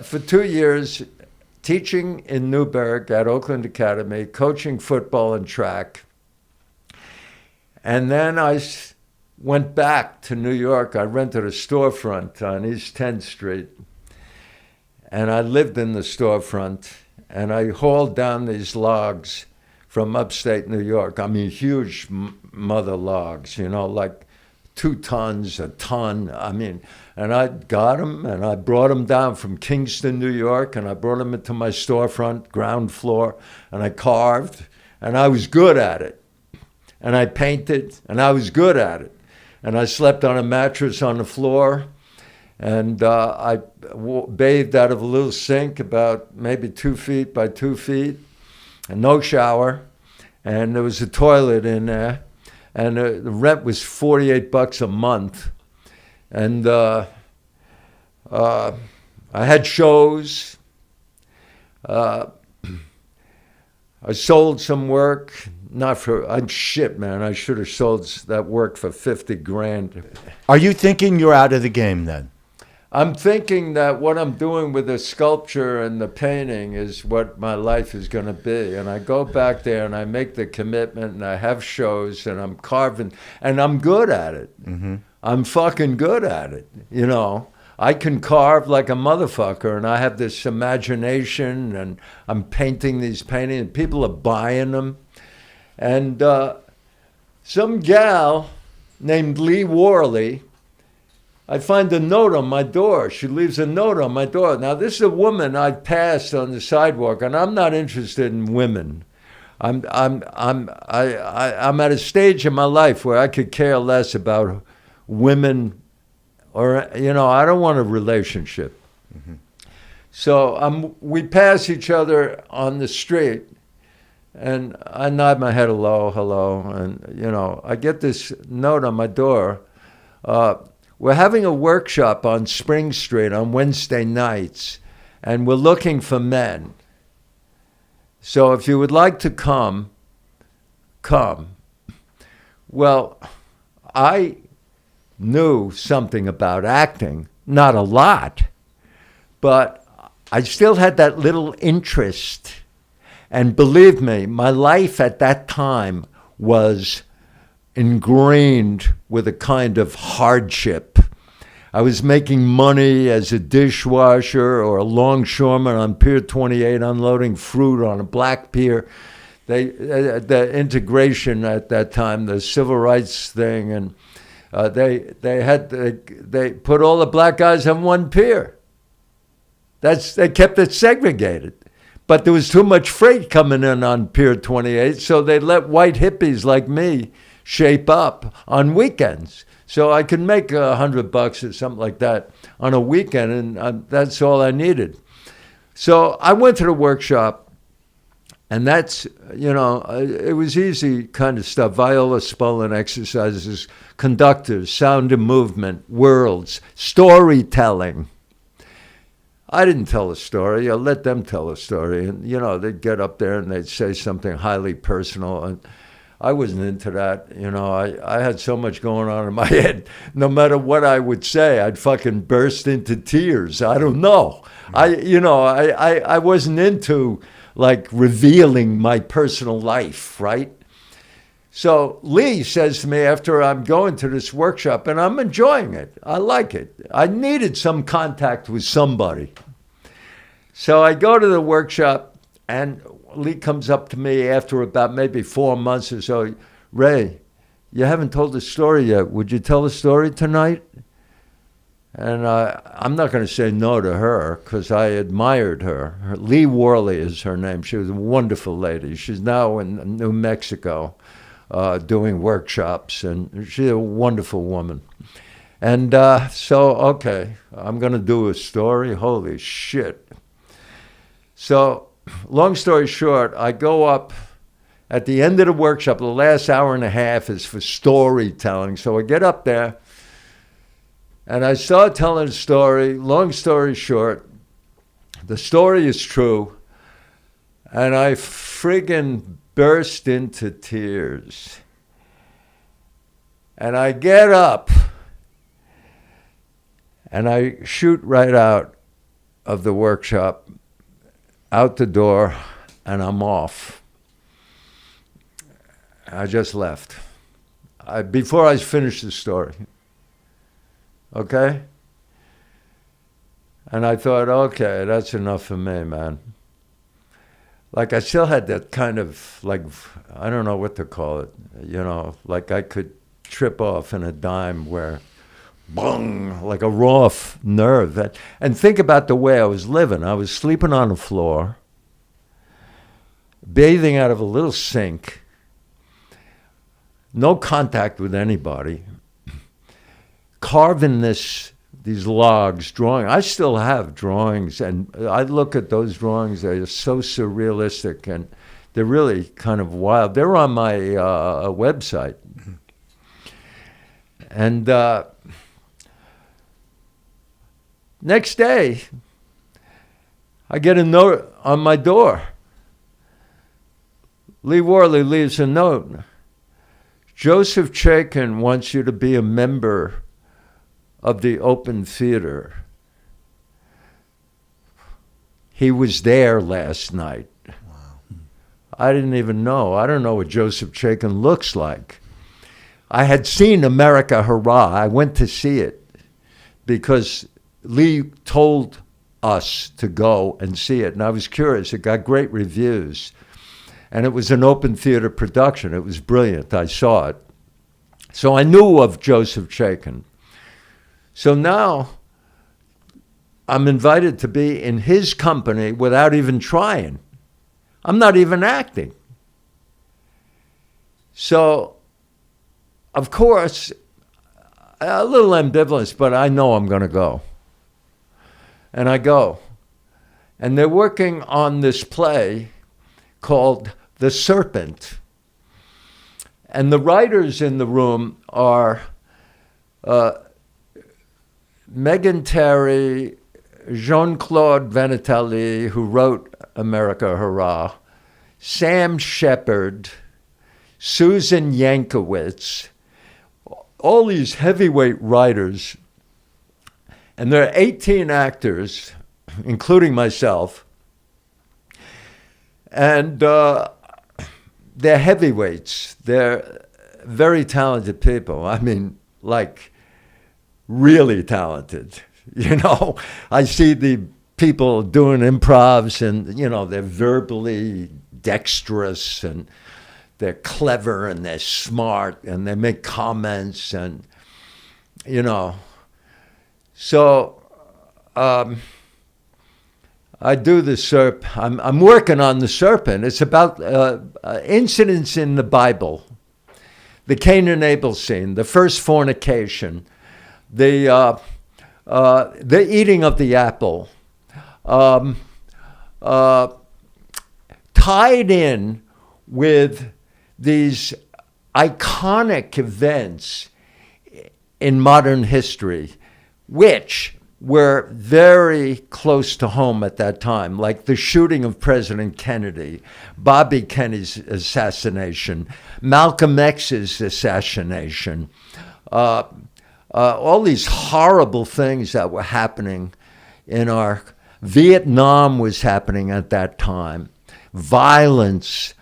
for 2 years, teaching in Newburgh at Oakland Academy, coaching football and track. And then I went back to New York. I rented a storefront on East 10th Street. And I lived in the storefront. And I hauled down these logs from upstate New York. I mean, huge mother logs, like 2 tons, a ton. I mean, and I got them and I brought them down from Kingston, New York, and I brought them into my storefront, ground floor, and I carved, and I was good at it. And I painted, and I was good at it. And I slept on a mattress on the floor, and I bathed out of a little sink about maybe 2 feet by 2 feet, and no shower, and there was a toilet in there, and the rent was $48 a month, and I had shows. I sold some work. I'm shit, man. I should have sold that work for $50,000. Are you thinking you're out of the game then? I'm thinking that what I'm doing with the sculpture and the painting is what my life is going to be. And I go back there and I make the commitment and I have shows and I'm carving and I'm good at it. Mm-hmm. I'm fucking good at it. I can carve like a motherfucker and I have this imagination and I'm painting these paintings and people are buying them. And some gal named Lee Worley, I find a note on my door. She leaves a note on my door. Now, this is a woman I passed on the sidewalk, and I'm not interested in women. I'm at a stage in my life where I could care less about women, or I don't want a relationship. Mm-hmm. So we pass each other on the street, and I nod my head hello, and I get this note on my door. We're having a workshop on Spring Street on Wednesday nights, and we're looking for men. So if you would like to come. Well, I knew something about acting, not a lot, but I still had that little interest. And believe me, my life at that time was ingrained with a kind of hardship. I was making money as a dishwasher or a longshoreman on Pier 28 unloading fruit on a black pier. The integration at that time, the civil rights thing, and they put all the black guys on one pier. They kept it segregated. But there was too much freight coming in on Pier 28, so they let white hippies like me shape up on weekends. So I could make $100 or something like that on a weekend, and that's all I needed. So I went to the workshop, and that's, it was easy kind of stuff. Viola Spolin exercises, conductors, sound and movement, worlds, storytelling. I didn't tell a story. I let them tell a story. And, they'd get up there and they'd say something highly personal. And I wasn't into that. I had so much going on in my head. No matter what I would say, I'd fucking burst into tears. I don't know. I wasn't into, like, revealing my personal life, right? So Lee says to me after I'm going to this workshop, and I'm enjoying it. I like it. I needed some contact with somebody. So I go to the workshop, and Lee comes up to me after about maybe 4 months or so. Ray, you haven't told the story yet. Would you tell the story tonight? And I'm not going to say no to her because I admired her. Lee Worley is her name. She was a wonderful lady. She's now in New Mexico doing workshops, and she's a wonderful woman. And okay, I'm going to do a story. Holy shit. So long story short, I go up at the end of the workshop. The last hour and a half is for storytelling. So I get up there, and I start telling a story. Long story short, the story is true, and I friggin' burst into tears. And I get up, and I shoot right out of the workshop, out the door, and I'm off. I just left. Before I finished the story. Okay? And I thought, okay, that's enough for me, man. Like I still had that kind of, like, I don't know what to call it, like I could trip off in a dime where, bong, like a raw nerve. And think about the way I was living. I was sleeping on the floor, bathing out of a little sink, no contact with anybody, carving these logs, drawing. I still have drawings, and I look at those drawings. They're so surrealistic, and they're really kind of wild. They're on my website. And next day, I get a note on my door. Lee Worley leaves a note. Joseph Chaikin wants you to be a member of the Open Theater. He was there last night. Wow. I didn't even know. I don't know what Joseph Chaikin looks like. I had seen America Hurrah. I went to see it because Lee told us to go and see it, and I was curious. It got great reviews, and it was an open theater production. It was brilliant. I saw it. So I knew of Joseph Chaikin. So now I'm invited to be in his company without even trying. I'm not even acting. So, of course, a little ambivalence, but I know I'm going to go. And I go. And they're working on this play called The Serpent. And the writers in the room are Megan Terry, Jean-Claude Vanitelli, who wrote America Hurrah, Sam Shepard, Susan Yankiewicz, all these heavyweight writers. And there are 18 actors, including myself. And they're heavyweights. They're very talented people. I mean, like, really talented. I see the people doing improvs and, they're verbally dexterous and they're clever and they're smart and they make comments and, So I do the Serpent. I'm working on the Serpent. It's about incidents in the Bible. The Cain and Abel scene, the first fornication, the eating of the apple, tied in with these iconic events in modern history, which were very close to home at that time, like the shooting of President Kennedy, Bobby Kennedy's assassination, Malcolm X's assassination, all these horrible things that were happening in our Vietnam was happening at that time, violence,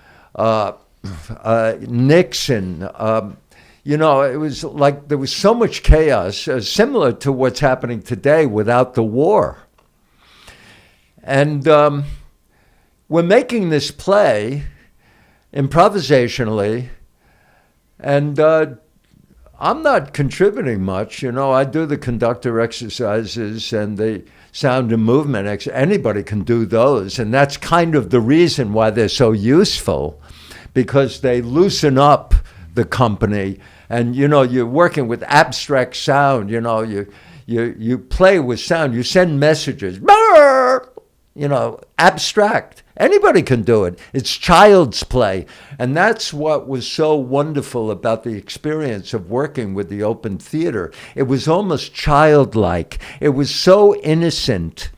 Nixon. It was like there was so much chaos, similar to what's happening today without the war. And we're making this play improvisationally, and I'm not contributing much. I do the conductor exercises and the sound and movement. Anybody can do those, and that's kind of the reason why they're so useful, because they loosen up the company. And you're working with abstract sound. You play with sound. You send messages. Abstract. Anybody can do it. It's child's play. And that's what was so wonderful about the experience of working with the open theater. It was almost childlike. It was so innocent.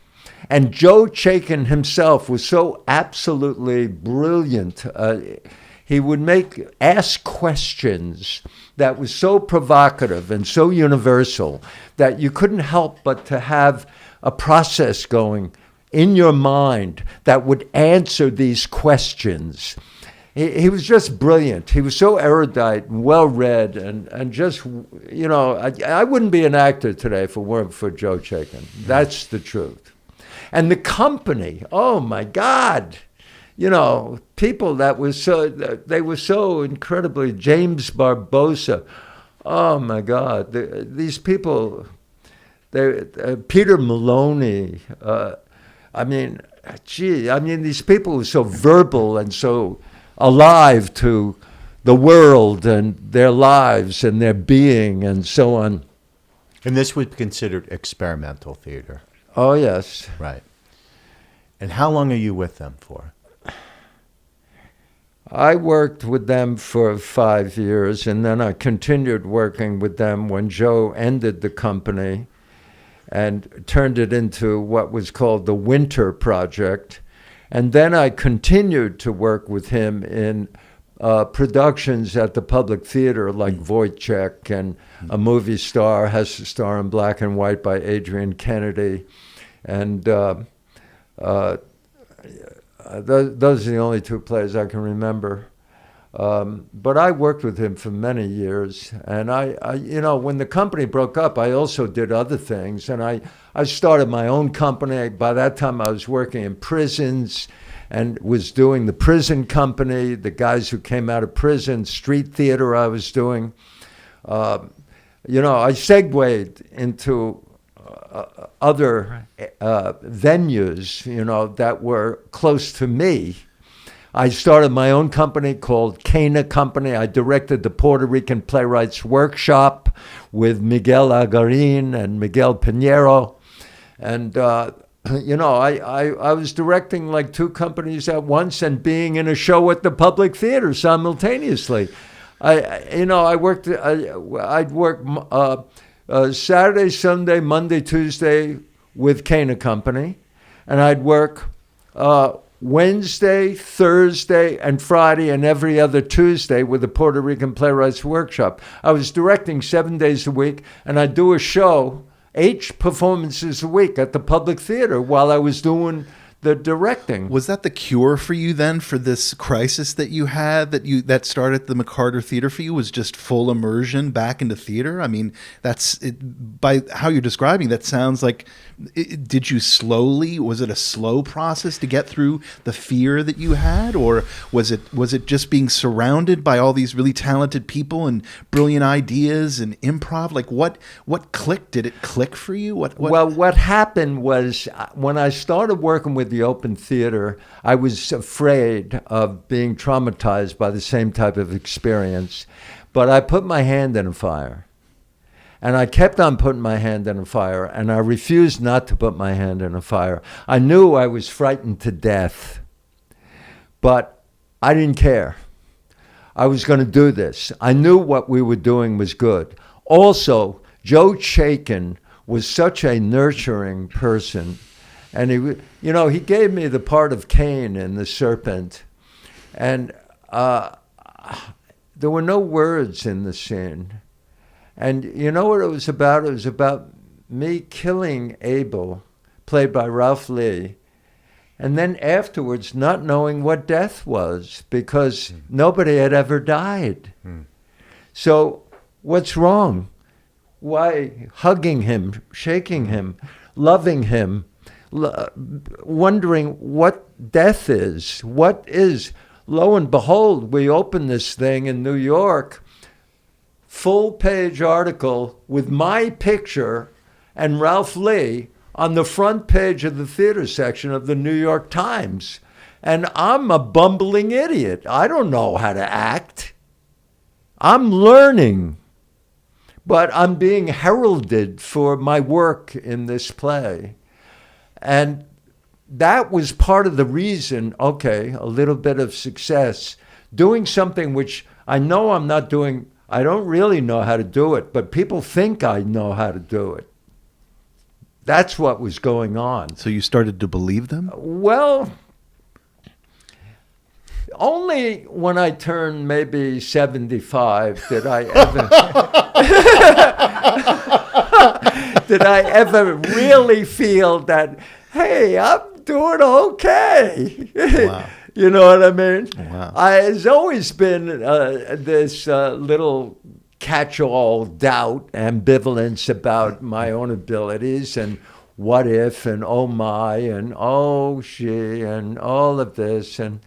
And Joe Chaikin himself was so absolutely brilliant. He would ask questions that was so provocative and so universal that you couldn't help but to have a process going in your mind that would answer these questions. He was just brilliant. He was so erudite and well-read, and just, I wouldn't be an actor today if it weren't for Joe Chaikin. That's the truth. And the company, oh my God, people that they were so incredibly, James Barbosa, oh my God, these people, Peter Maloney, these people were so verbal and so alive to the world and their lives and their being and so on. And this was considered experimental theater. Oh, yes. Right. And how long are you with them for? I worked with them for 5 years, and then I continued working with them when Joe ended the company and turned it into what was called the Winter Project. And then I continued to work with him in productions at the Public Theater, like Wojciech, and A Movie Star Has to Star in Black and White by Adrian Kennedy. And those are the only two plays I can remember. But I worked with him for many years, and I when the company broke up, I also did other things, and I started my own company. By that time, I was working in prisons and was doing the prison company, the guys who came out of prison, street theater I was doing. I segued into other venues, that were close to me. I started my own company called Cana Company. I directed the Puerto Rican Playwrights Workshop with Miguel Agarin and Miguel Pinheiro. And, I was directing like two companies at once and being in a show at the Public Theater simultaneously. I'd work Saturday, Sunday, Monday, Tuesday with Cana Company. And I'd work Wednesday, Thursday, and Friday, and every other Tuesday with the Puerto Rican Playwrights Workshop. I was directing 7 days a week, and I'd do a show, 8 performances a week at the Public Theater while I was doing the directing. Was that the cure for you then, for this crisis that you had, that started at the McCarter Theater for you, was just full immersion back into theater? I mean, that's it, by how you're describing, that sounds like, did you slowly, was it a slow process to get through the fear that you had? Or was it just being surrounded by all these really talented people and brilliant ideas and improv? Like what clicked? Did it click for you? Well, what happened was when I started working with the open theater, I was afraid of being traumatized by the same type of experience. But I put my hand in a fire. And I kept on putting my hand in a fire, and I refused not to put my hand in a fire. I knew I was frightened to death, but I didn't care. I was going to do this. I knew what we were doing was good. Also, Joe Chaikin was such a nurturing person, and he gave me the part of Cain in The Serpent, and there were no words in the scene. And you know what it was about? It was about me killing Abel, played by Ralph Lee, and then afterwards not knowing what death was because nobody had ever died. So what's wrong? Why hugging him, shaking him, loving him, wondering what death is. What is? Lo and behold, we open this thing in New York, full-page article with my picture and Ralph Lee on the front page of the theater section of the New York Times. And I'm a bumbling idiot. I don't know how to act. I'm learning. But I'm being heralded for my work in this play. And that was part of the reason, okay, a little bit of success, doing something which I know I'm not doing. I don't really know how to do it, but people think I know how to do it. That's what was going on. So you started to believe them? Well, only when I turned maybe 75 did I ever really feel that, hey, I'm doing okay. Wow. You know what I mean? Wow. It's always been this little catch-all doubt, ambivalence about my own abilities and what if and oh my and oh she and all of this. And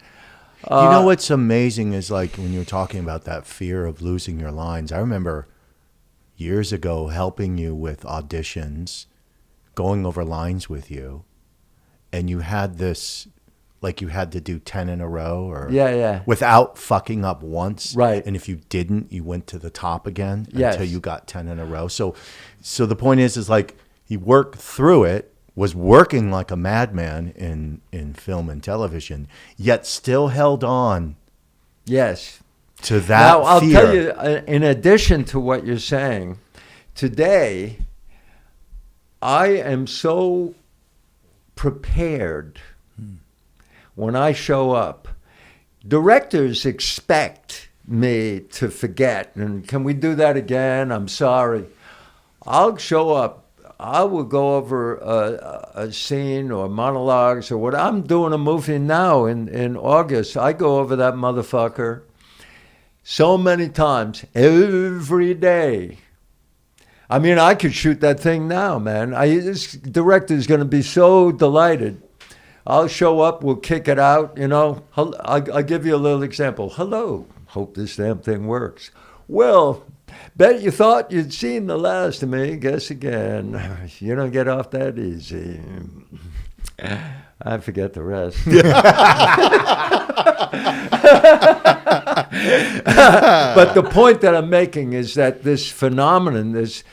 you know what's amazing is like when you're talking about that fear of losing your lines. I remember years ago helping you with auditions, going over lines with you, and you had this, like you had to do 10 in a row or without fucking up once. Right. And if you didn't, you went to the top again Yes. until you got 10 in a row. So the point is like he worked through it, was working like a madman in film and television, yet still held on yes. to that Now, I'll fear. tell you, in addition to what you're saying, today, I am so prepared when I show up. Directors expect me to forget, and can we do that again? I'm sorry. I'll show up. I will go over a scene or monologues or what. I'm doing a movie now in August. I go over that motherfucker so many times, every day. I mean, I could shoot that thing now, man. This director's going to be so delighted. I'll show up, we'll kick it out, you know. I'll give you a little example. Hello, hope this damn thing works. Well, bet you thought you'd seen the last of me. Guess again. You don't get off that easy. I forget the rest. But the point that I'm making is that this phenomenon, this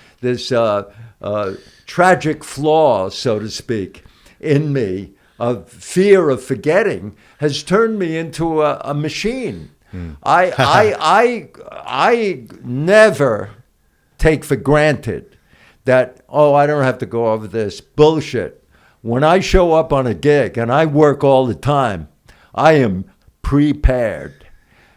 tragic flaw, so to speak, in me of fear of forgetting has turned me into a machine. I never take for granted that, oh, I don't have to go over this bullshit. When I show up on a gig, and I work all the time, I am prepared.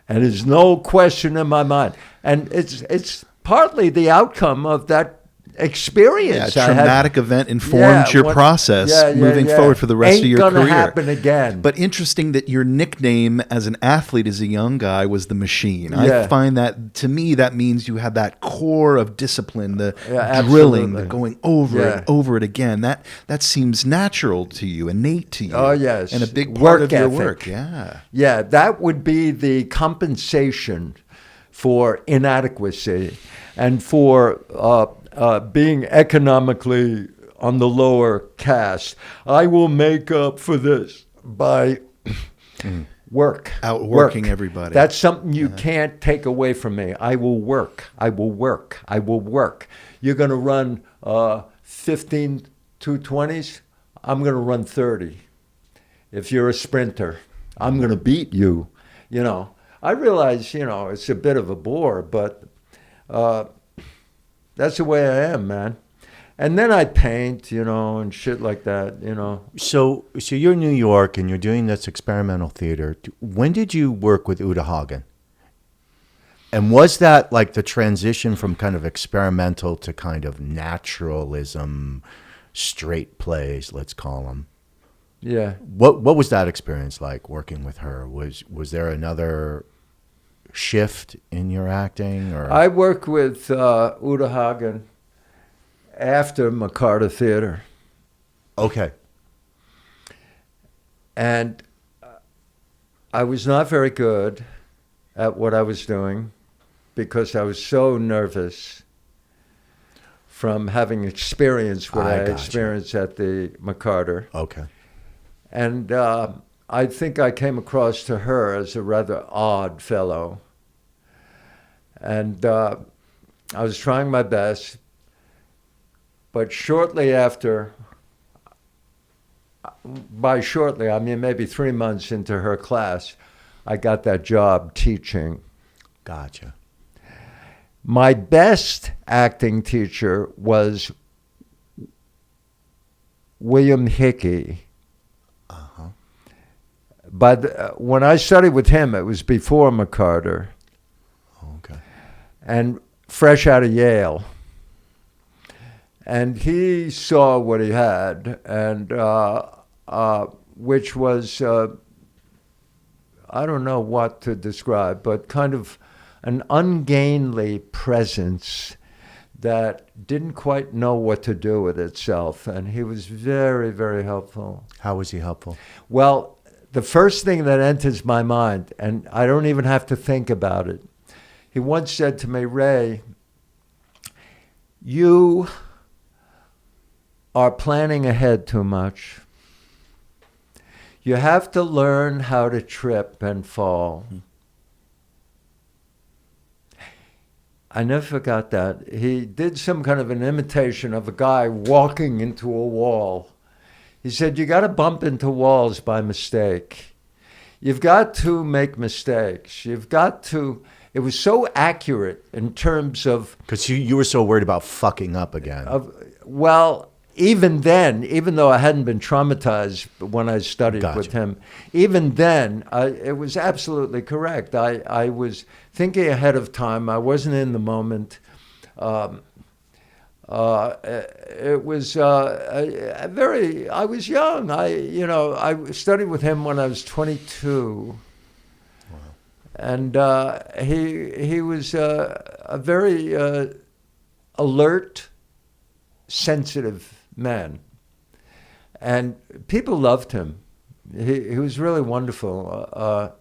And there's no question in my mind. And it's partly the outcome of that experience. Yeah, a traumatic event informed your process moving forward for the rest of your career. Ain't gonna happen again. But interesting that your nickname as an athlete, as a young guy, was the Machine. I find that, to me, that means you have that core of discipline, the drilling, the going over and over it again. That seems natural to you, innate to you. Oh, yes. And a big part of your ethic. work. Yeah. Yeah, that would be the compensation for inadequacy and for being economically on the lower caste. I will make up for this by work. Outworking everybody. That's something you can't take away from me. I will work. I will work. I will work. You're going to run 15 220s. I'm going to run 30. If you're a sprinter, I'm going to beat you. You know, I realize, you know, it's a bit of a bore, but that's the way I am, man. And then I paint, you know, and shit like that, you know. So you're in New York and you're doing this experimental theater. When did you work with Uta Hagen? And was that like the transition from kind of experimental to kind of naturalism, straight plays, let's call them? Yeah. What was that experience like working with her? Was there another shift in your acting? Or I worked with Uta Hagen after McCarter Theater. Okay. And I was not very good at what I was doing because I was so nervous from having experienced what I experienced at the McCarter. Okay. And I think I came across to her as a rather odd fellow. And I was trying my best. But shortly after, by shortly, I mean maybe 3 months into her class, I got that job teaching. Gotcha. My best acting teacher was William Hickey. Uh-huh. But when I studied with him, it was before McCarter. Okay. And fresh out of Yale. And he saw what he had, and which was, I don't know what to describe, but kind of an ungainly presence that didn't quite know what to do with itself. And he was very, very helpful. How was he helpful? Well, the first thing that enters my mind, and I don't even have to think about it, he once said to me, Ray, you are planning ahead too much. You have to learn how to trip and fall. I never forgot that. He did some kind of an imitation of a guy walking into a wall. He said, you got to bump into walls by mistake. You've got to make mistakes. You've got to... It was so accurate in terms of... Because you were so worried about fucking up again. Well, even then, even though I hadn't been traumatized when I studied with him, even then, it was absolutely correct. I was thinking ahead of time. I wasn't in the moment. It was I was young. I studied with him when I was 22. Wow. And he was a very alert, sensitive man. And people loved him. He was really wonderful.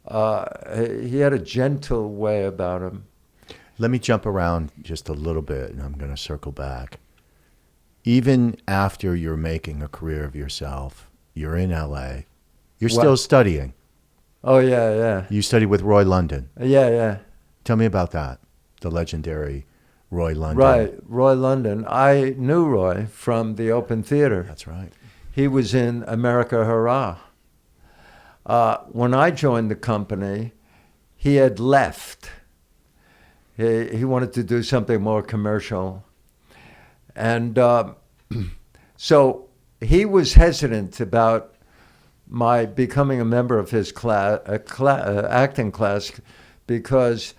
He had a gentle way about him. Let me jump around just a little bit, and I'm going to circle back. Even after you're making a career of yourself, you're in L.A., you're still studying. Oh, yeah. You studied with Roy London. Yeah. Tell me about that, the legendary Roy London. Right, Roy London. I knew Roy from the Open Theater. That's right. He was in America Hurrah. When I joined the company, he had left. He wanted to do something more commercial. And so he was hesitant about my becoming a member of his acting class because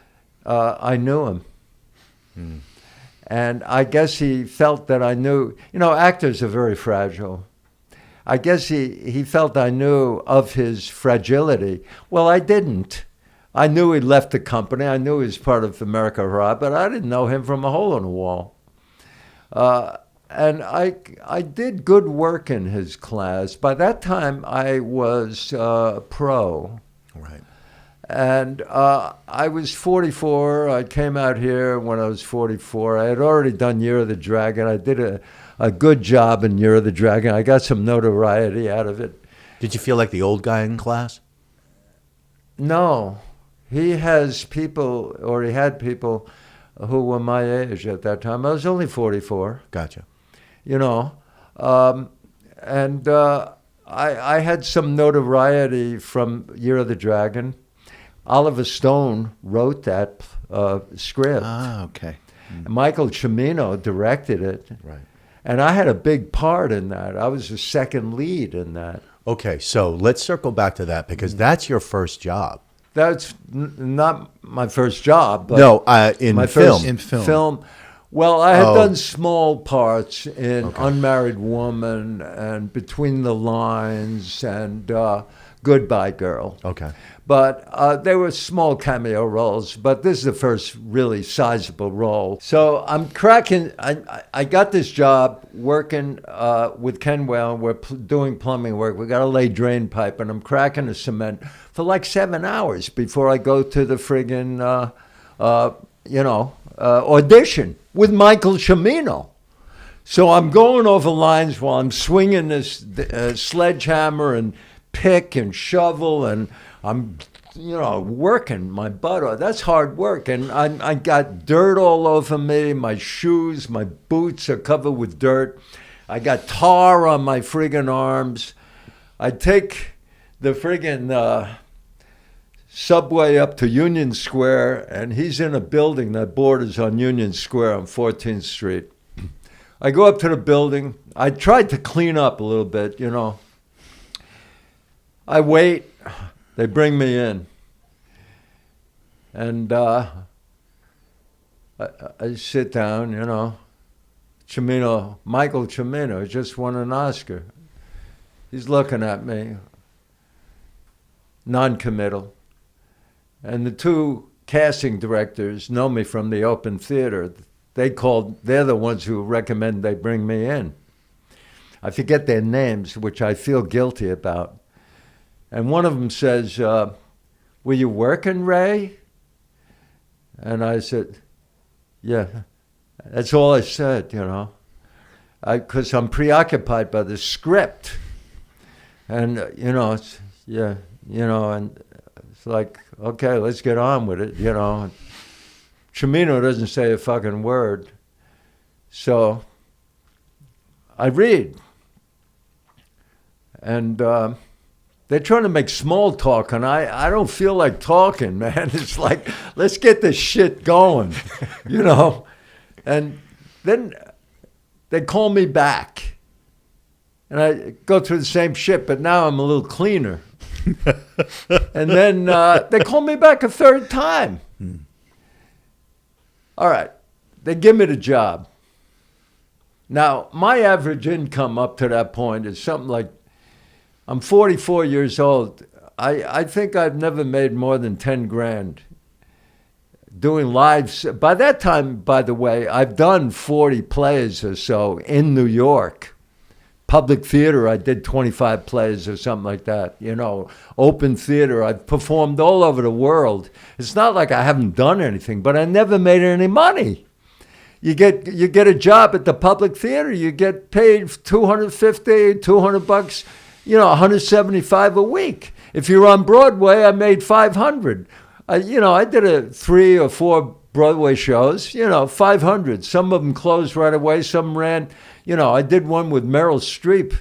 I knew him. Mm. And I guess he felt that I knew, actors are very fragile. I guess he felt I knew of his fragility. Well, I didn't. I knew he left the company. I knew he was part of America Hurrah, but I didn't know him from a hole in a wall. And I did good work in his class. By that time, I was pro. Right. And I was 44. I came out here when I was 44. I had already done Year of the Dragon. I did a good job in Year of the Dragon. I got some notoriety out of it. Did you feel like the old guy in class? No. He has people, or he had people who were my age at that time. I was only 44. Gotcha. And I had some notoriety from Year of the Dragon. Oliver Stone wrote that script. Ah, okay. Mm. Michael Cimino directed it. Right. And I had a big part in that. I was the second lead in that. Okay, so let's circle back to that because that's your first job. That's not my first job. But no, in my film. In film. Well, I had done small parts in Unmarried Woman and Between the Lines and Goodbye Girl. Okay. But they were small cameo roles, but this is the first really sizable role. So I'm cracking, I got this job working with Ken Whalen. We're doing plumbing work. We got to lay drain pipe, and I'm cracking the cement for like 7 hours before I go to the friggin', audition with Michael Cimino. So I'm going over lines while I'm swinging this sledgehammer and pick and shovel, and I'm, working my butt off. That's hard work. And I got dirt all over me. My shoes, my boots are covered with dirt. I got tar on my friggin' arms. I take the friggin' subway up to Union Square, and he's in a building that borders on Union Square on 14th Street. I go up to the building. I tried to clean up a little bit, I wait. They bring me in. And I sit down, Michael Cimino just won an Oscar. He's looking at me, non-committal. And the two casting directors know me from the Open Theater. They're the ones who recommend they bring me in. I forget their names, which I feel guilty about. And one of them says, were you working, Ray? And I said, yeah. That's all I said, because I'm preoccupied by the script. And, and it's like, okay, let's get on with it, Cimino doesn't say a fucking word. So I read. And they're trying to make small talk, and I don't feel like talking, man. It's like, let's get this shit going, And then they call me back. And I go through the same shit, but now I'm a little cleaner. And then they call me back a third time. All right, they give me the job. Now, my average income up to that point is something like, I'm 44 years old. I think I've never made more than 10 grand doing lives. By that time, by the way, I've done 40 plays or so in New York. Public theater, I did 25 plays or something like that. Open theater, I've performed all over the world. It's not like I haven't done anything, but I never made any money. You get a job at the public theater, you get paid $250, $200, $175 a week. If you're on Broadway, I made $500. I did 3 or 4 Broadway shows, 500. Some of them closed right away. Some ran, I did one with Meryl Streep,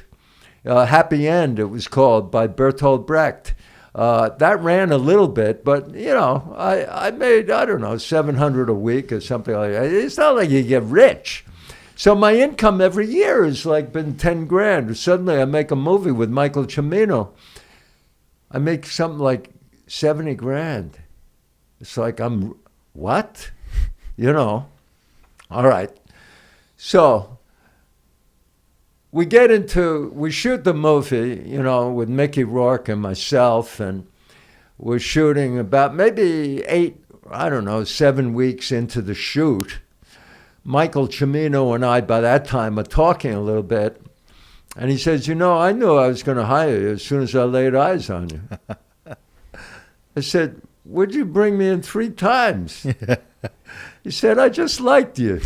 Happy End, it was called, by Bertolt Brecht. That ran a little bit, but, I made, $700 a week or something like that. It's not like you get rich. So my income every year has been 10 grand. Suddenly I make a movie with Michael Cimino. I make something like 70 grand. It's like, what? All right. So we shoot the movie, with Mickey Rourke and myself, and we're shooting about maybe 7 weeks into the shoot. Michael Cimino and I, by that time, are talking a little bit. And he says, I knew I was going to hire you as soon as I laid eyes on you. I said, would you bring me in 3 times? He said, I just liked you.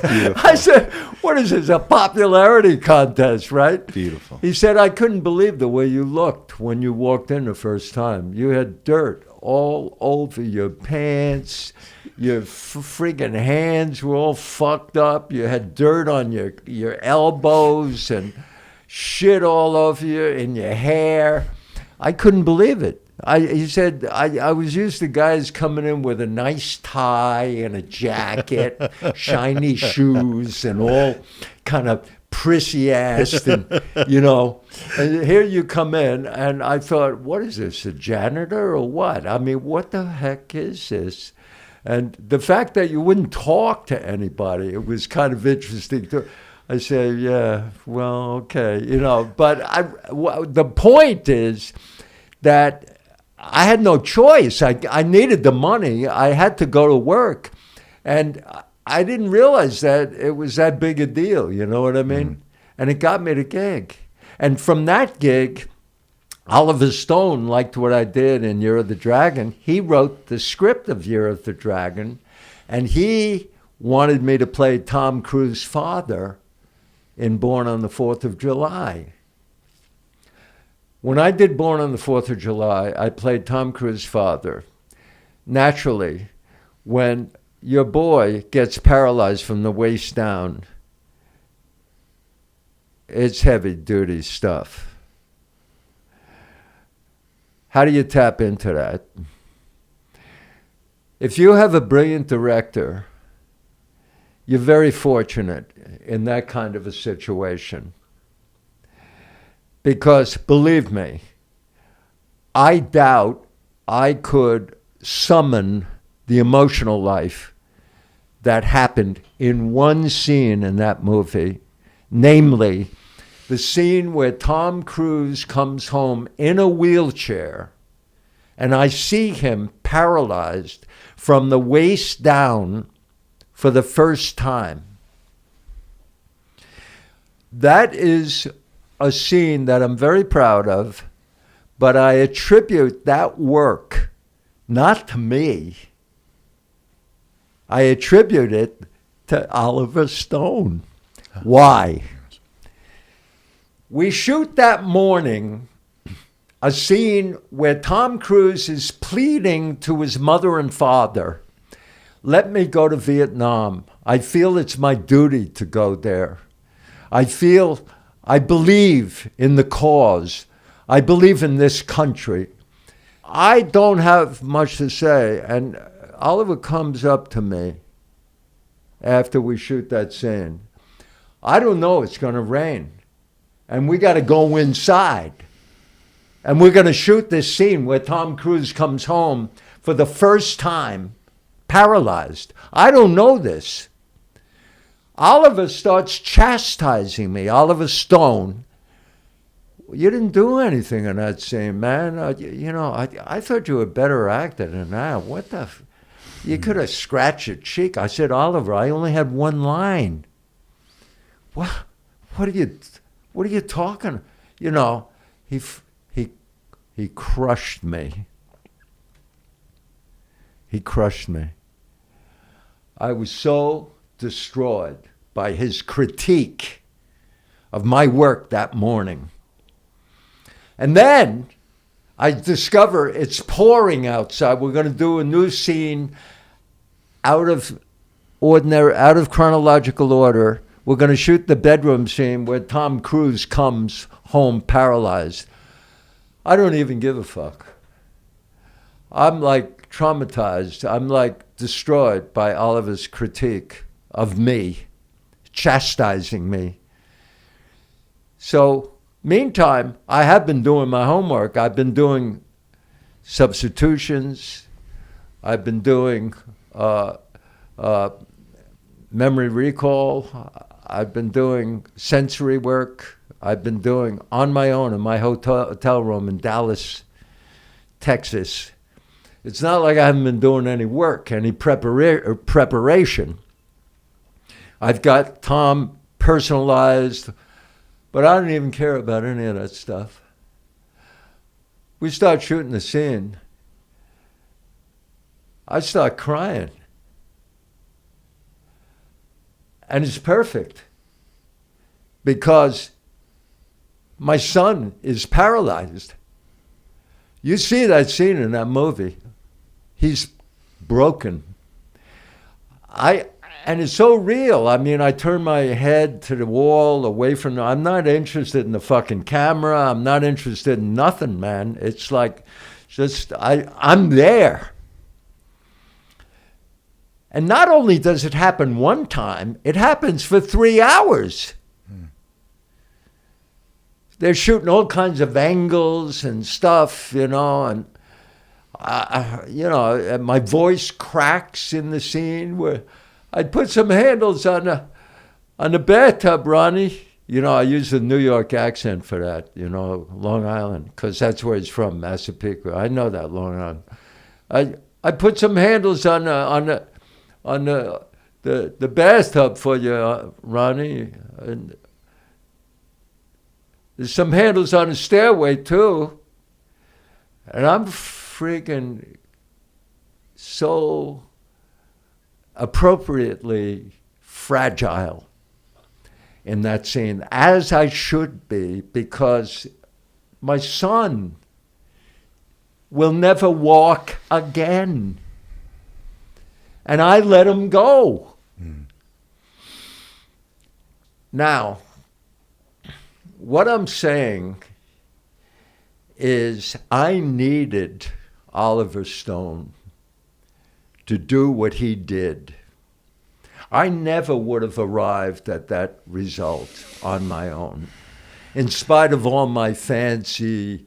I said, what is this, a popularity contest, right? Beautiful. He said, I couldn't believe the way you looked when you walked in the first time. You had dirt all over your pants. Your friggin' hands were all fucked up. You had dirt on your elbows and shit all over you in your hair. I couldn't believe it. He said, I was used to guys coming in with a nice tie and a jacket, shiny shoes, and all kind of prissy-assed, and, and here you come in, and I thought, what is this, a janitor or what? I mean, what the heck is this? And the fact that you wouldn't talk to anybody, it was kind of interesting. I say, yeah, well, okay, But the point is that I had no choice. I needed the money. I had to go to work. And I didn't realize that it was that big a deal, you know what I mean? And it got me the gig. And from that gig, Oliver Stone liked what I did in Year of the Dragon. He wrote the script of Year of the Dragon, and he wanted me to play Tom Cruise's father in Born on the 4th of July. When I did Born on the 4th of July, I played Tom Cruise's father. Naturally, when your boy gets paralyzed from the waist down, it's heavy-duty stuff. How do you tap into that? If you have a brilliant director, you're very fortunate in that kind of a situation. Because, believe me, I doubt I could summon the emotional life that happened in one scene in that movie, namely the scene where Tom Cruise comes home in a wheelchair and I see him paralyzed from the waist down for the first time. That is a scene that I'm very proud of, but I attribute that work not to me. I attribute it to Oliver Stone. Why? We shoot that morning a scene where Tom Cruise is pleading to his mother and father, let me go to Vietnam. I feel it's my duty to go there. I believe in the cause. I believe in this country. I don't have much to say, and Oliver comes up to me after we shoot that scene. I don't know, it's going to rain. And we got to go inside. And we're going to shoot this scene where Tom Cruise comes home for the first time, paralyzed. I don't know this. Oliver starts chastising me, Oliver Stone. You didn't do anything in that scene, man. I thought you were a better actor than that. What the... You could have scratched your cheek. I said, Oliver, I only had one line. What are you talking? He crushed me. He crushed me. I was so destroyed by his critique of my work that morning. And then I discover it's pouring outside. We're going to do a new scene out of chronological order. We're going to shoot the bedroom scene where Tom Cruise comes home paralyzed. I don't even give a fuck. I'm like traumatized. I'm like destroyed by Oliver's critique of me, chastising me. So, meantime, I have been doing my homework. I've been doing substitutions. I've been doing memory recall. I've been doing sensory work. I've been doing on my own in my hotel room in Dallas, Texas. It's not like I haven't been doing any work, any preparation. I've got Tom personalized, but I don't even care about any of that stuff. We start shooting the scene. I start crying. And it's perfect because my son is paralyzed. You see that scene in that movie. He's broken. And it's so real. I mean, I turn my head to the wall away from I'm not interested in the fucking camera. I'm not interested in nothing, man. It's like just I'm there. And not only does it happen one time, it happens for 3 hours. They're shooting all kinds of angles and stuff, and my voice cracks in the scene where I'd put some handles on On the bathtub, Ronnie. You know, I use the New York accent for that, you know, Long Island, because that's where he's from, Massapequa. I know that, Long Island. I put some handles on the bathtub for you, Ronnie. And there's some handles on the stairway, too. And I'm freaking so appropriately fragile in that scene, as I should be, because my son will never walk again. And I let him go. Now, what I'm saying is I needed Oliver Stone to do what he did. I never would have arrived at that result on my own, in spite of all my fancy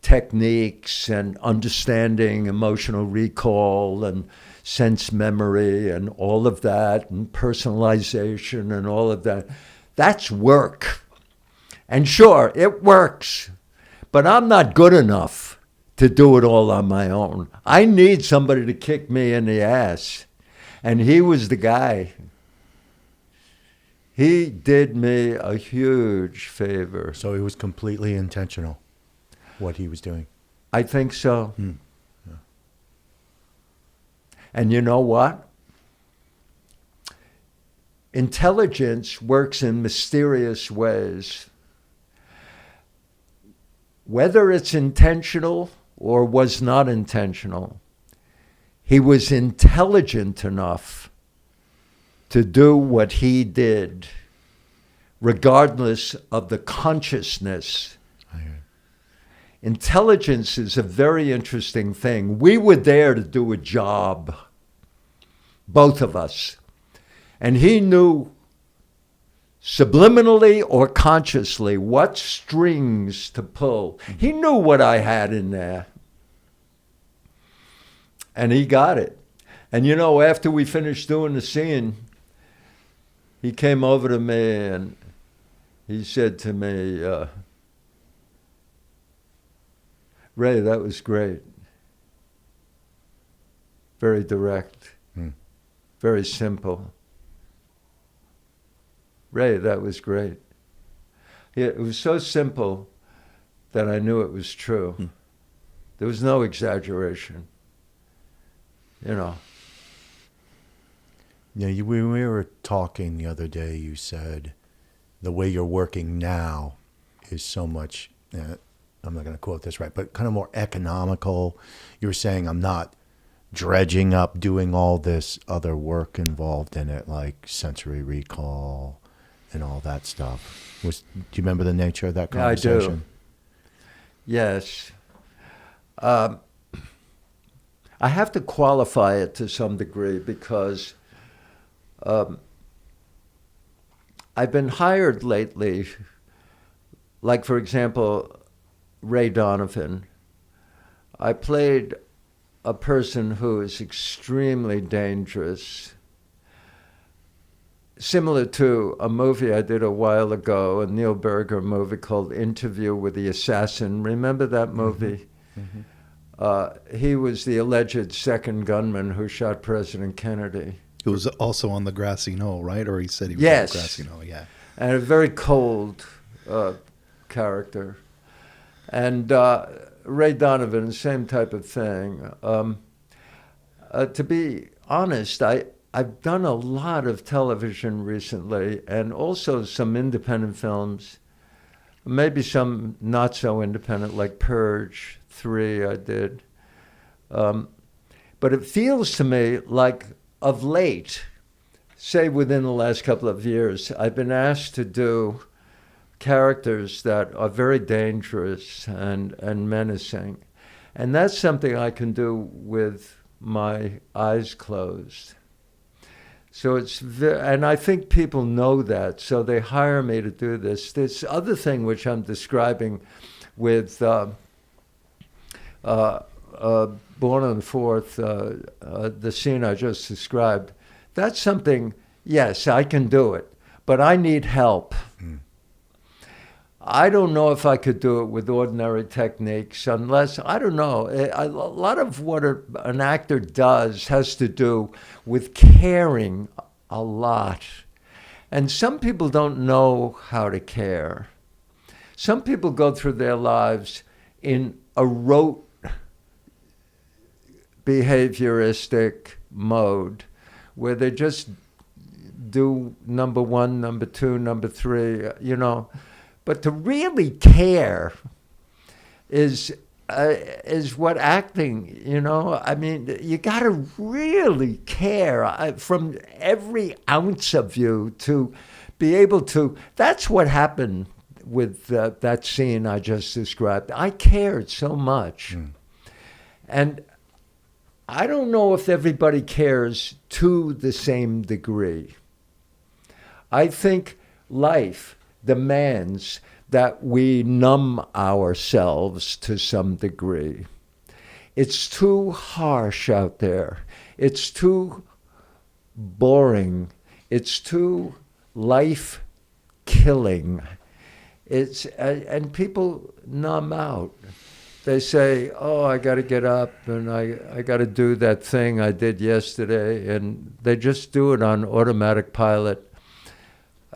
techniques and understanding emotional recall and sense memory and all of that, and personalization and all of that. That's work. And sure, it works, but I'm not good enough to do it all on my own. I need somebody to kick me in the ass. And he was the guy. He did me a huge favor. So it was completely intentional, what he was doing. I think so. Yeah. And you know what? Intelligence works in mysterious ways. Whether it's intentional or was not intentional, he was intelligent enough to do what he did, regardless of the consciousness. Intelligence is a very interesting thing. We were there to do a job, both of us. And he knew subliminally or consciously what strings to pull. He knew what I had in there. And he got it. And you know, after we finished doing the scene, he came over to me and he said to me, Ray, that was great. Very direct. Very simple. Ray, that was great. It was so simple that I knew it was true. There was no exaggeration. You know. Yeah, when we were talking the other day, you said the way you're working now is so much, I'm not going to quote this right, but kind of more economical. You were saying I'm not dredging up doing all this other work involved in it, like sensory recall and all that stuff. Do you remember the nature of that conversation? I do. Yes. I have to qualify it to some degree because I've been hired lately, like, for example, Ray Donovan. I played a person who is extremely dangerous, similar to a movie I did a while ago, a Neil Berger movie called Interview with the Assassin. Remember that movie? He was the alleged second gunman who shot President Kennedy. It was also on the grassy knoll, right? Or he said he was Yes. on the grassy knoll, yeah. And a very cold character. And Ray Donovan, same type of thing. To be honest, I've done a lot of television recently and also some independent films, maybe some not so independent, like Purge 3 I did. But it feels to me like of late, say within the last couple of years, I've been asked to do characters that are very dangerous and menacing. And that's something I can do with my eyes closed. So and I think people know that, so they hire me to do this. This other thing which I'm describing with Born on the 4th, the scene I just described, that's something, yes, I can do it. but I need help. I don't know if I could do it with ordinary techniques unless, I don't know, a lot of what an actor does has to do with caring a lot. And some people don't know how to care. Some people go through their lives in a rote behavioristic mode where they just do number one, number two, number three, you know. But to really care is what acting, you know. I mean, you got to really care from every ounce of you to be able to. That's what happened with that scene I just described. I cared so much. And I don't know if everybody cares to the same degree. I think life demands that we numb ourselves to some degree. It's too harsh out there. It's too boring. It's too life-killing. And people numb out. They say, oh, I got to get up and I got to do that thing I did yesterday. And they just do it on automatic pilot.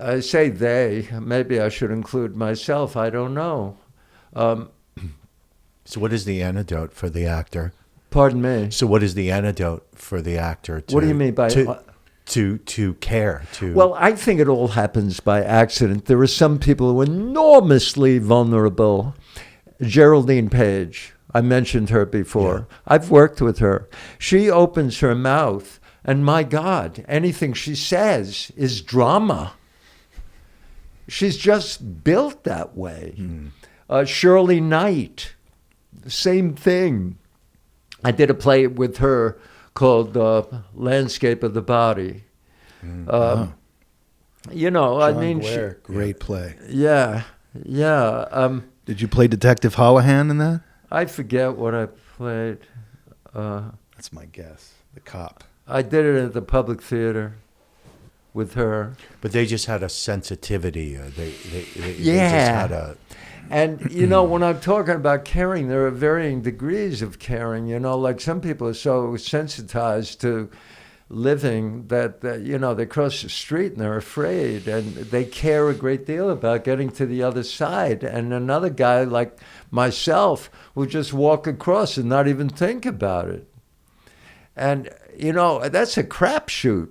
I say they, maybe I should include myself, I don't know. So what is the antidote for the actor? Pardon me? So what is the antidote for the actor to... What do you mean by... To care, to... Well, I think it all happens by accident. There are some people who are enormously vulnerable. Geraldine Page, I mentioned her before. Yeah. I've worked with her. She opens her mouth, and my God, anything she says is drama. She's just built that way. Shirley Knight, same thing. I did a play with her called Landscape of the Body. You know, John I mean... Great play. Yeah. Did you play Detective Holohan in that? I forget what I played. That's my guess. The cop. I did it at the Public Theater with her. But they just had a sensitivity. They just had a... And, you know, when I'm talking about caring, there are varying degrees of caring. You know, like some people are so sensitized to living that, you know, they cross the street and they're afraid. And they care a great deal about getting to the other side. And another guy like myself will just walk across and not even think about it. And, you know, that's a crapshoot.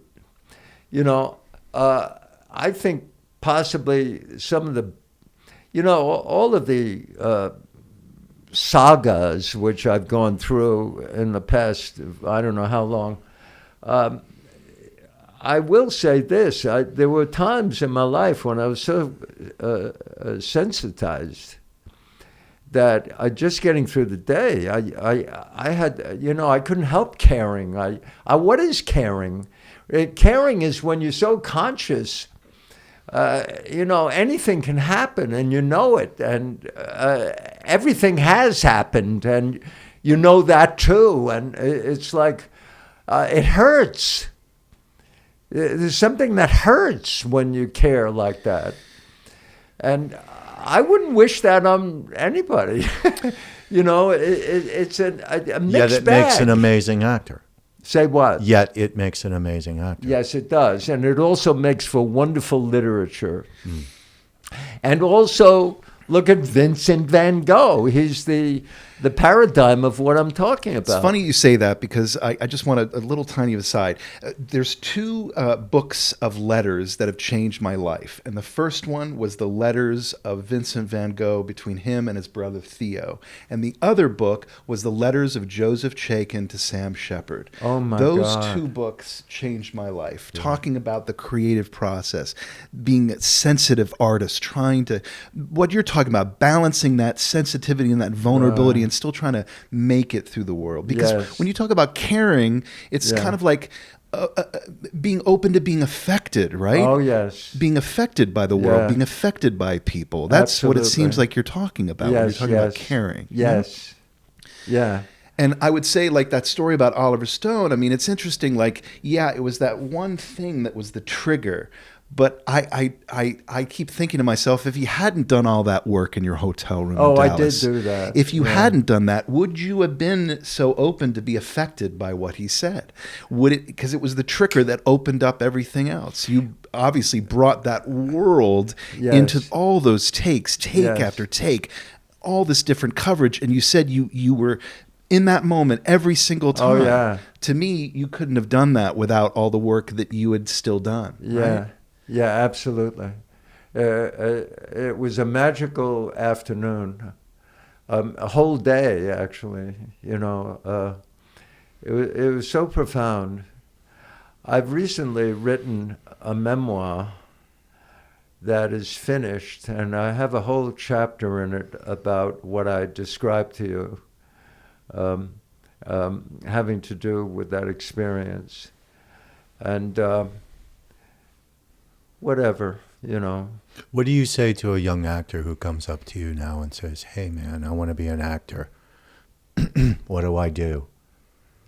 You know, I think possibly some of the, you know, all of the sagas which I've gone through in the past, I don't know how long, I will say this. There were times in my life when I was so sensitized that just getting through the day, I had, you know, I couldn't help caring. What is caring? Caring is when you're so conscious, you know, anything can happen and you know it, and everything has happened and you know that too, and it's like it hurts. There's something that hurts when you care like that, and I wouldn't wish that on anybody. You know, it's a mixed Yet it bag. makes an amazing actor. Say what? Yet it makes an amazing actor. Yes, it does. And it also makes for wonderful literature. And also, look at Vincent van Gogh. He's the paradigm of what I'm talking about. It's funny you say that because I just want a little tiny aside. There's two books of letters that have changed my life. And the first one was the letters of Vincent van Gogh between him and his brother Theo. And the other book was the letters of Joseph Chaikin to Sam Shepard. Oh my Those God. two books changed my life. Yeah. Talking about the creative process, being a sensitive artist, trying to, what you're talking about, balancing that sensitivity and that vulnerability and still trying to make it through the world. Because when you talk about caring, it's kind of like being open to being affected, right? Oh, yes. Being affected by the world, being affected by people. That's what it seems like you're talking about when you're talking about caring. Yes. Yeah. And I would say, like, that story about Oliver Stone, I mean, it's interesting, like, yeah, it was that one thing that was the trigger. But I keep thinking to myself, if you hadn't done all that work in your hotel room Oh, in I Dallas, did do that. if you Yeah. hadn't done that, would you have been so open to be affected by what he said? Would it, because it was the trigger that opened up everything else. You obviously brought that world Yes. into all those takes, Yes. after take, all this different coverage, and you said you were in that moment every single time. Oh, yeah. To me, you couldn't have done that without all the work that you had still done. Yeah, right? yeah, absolutely. It was a magical afternoon, a whole day actually. You know, it was so profound. I've recently written a memoir that is finished, and I have a whole chapter in it about what I described to you, having to do with that experience. And whatever, you know. What do you say to a young actor who comes up to you now and says, "Hey, man, I want to be an actor. What do I do?"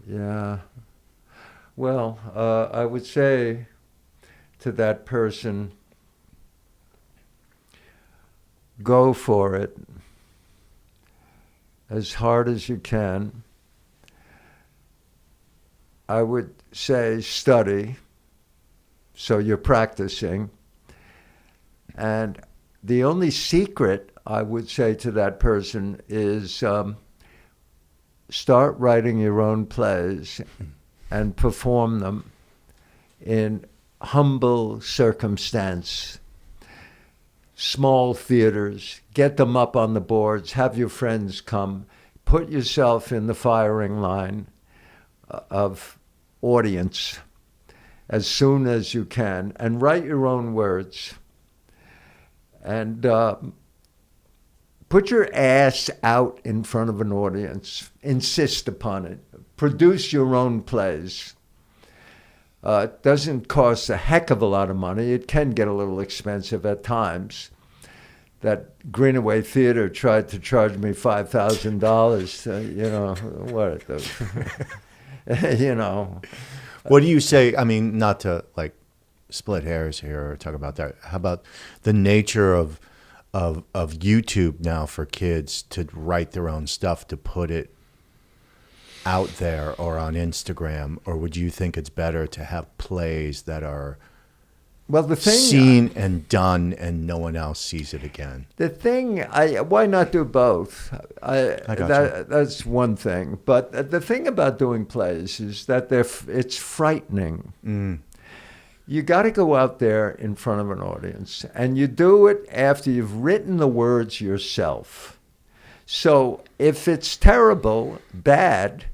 Yeah. Well, I would say to that person, go for it as hard as you can. I would say study, so you're practicing. And the only secret I would say to that person is start writing your own plays and perform them in humble circumstance, small theaters, get them up on the boards, have your friends come, put yourself in the firing line of audience as soon as you can, and write your own words. And put your ass out in front of an audience. Insist upon it. Produce your own plays. It doesn't cost a heck of a lot of money. It can get a little expensive at times. That Greenaway Theater tried to charge me $5,000. You know, what? You know. What do you say? I mean, not to like split hairs here or talk about that. How about the nature of YouTube now for kids to write their own stuff, to put it out there or on Instagram? Or would you think it's better to have plays that are seen and done and no one else sees it again? The thing, why not do both? That's one thing. But the thing about doing plays is that it's frightening. Mm. You got to go out there in front of an audience, and you do it after you've written the words yourself. So if it's terrible, bad,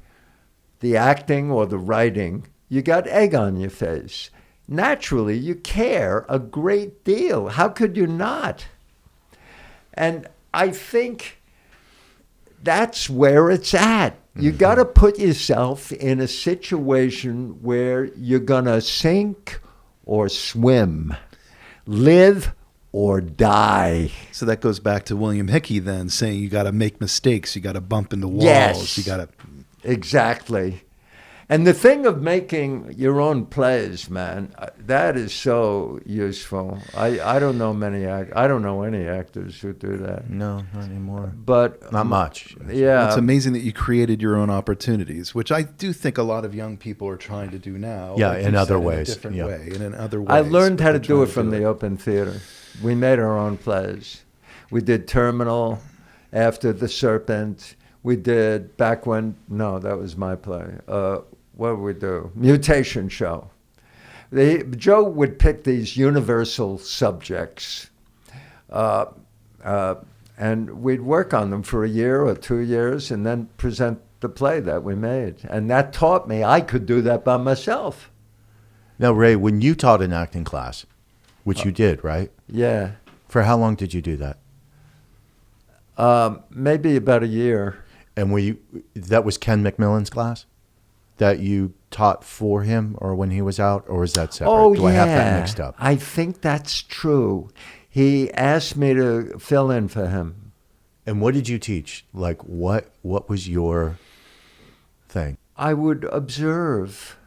the acting or the writing, you got egg on your face. Naturally, you care a great deal. How could you not? And I think that's where it's at. You got to put yourself in a situation where you're going to sink or swim, live or die. So that goes back to William Hickey then, saying you got to make mistakes, you got to bump into walls, Yes, you got to... Exactly. And the thing of making your own plays, man, that is so useful. I don't know I don't know any actors who do that. No, not anymore. But not much. Yeah. It's amazing that you created your own opportunities, which I do think a lot of young people are trying to do now. Yeah, like in you other said, ways. In a different Yeah. way, and in other ways. I learned how to but do they're it from trying to the open theater. We made our own plays. We did Terminal after The Serpent. We did back when, no, that was my play. What did we do? Mutation Show. Joe would pick these universal subjects, and we'd work on them for a year or 2 years and then present the play that we made. And that taught me I could do that by myself. Now, Ray, when you taught an acting class, which you did, right? Yeah. For how long did you do that? Maybe about a year. And that was Ken McMillan's class that you taught for him, or when he was out, or is that separate? Oh, Do I have that mixed up? I think that's true. He asked me to fill in for him. And what did you teach? Like, what was your thing? I would observe,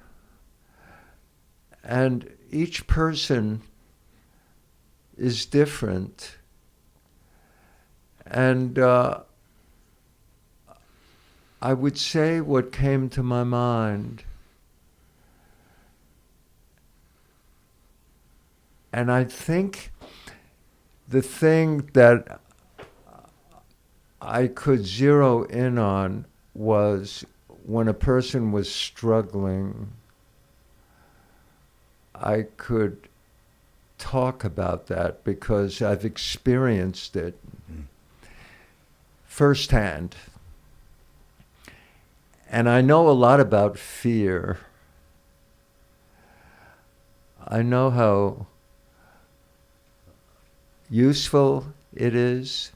and each person is different. And I would say what came to my mind. And I think the thing that I could zero in on was when a person was struggling, I could talk about that because I've experienced it firsthand. And I know a lot about fear. I know how useful it is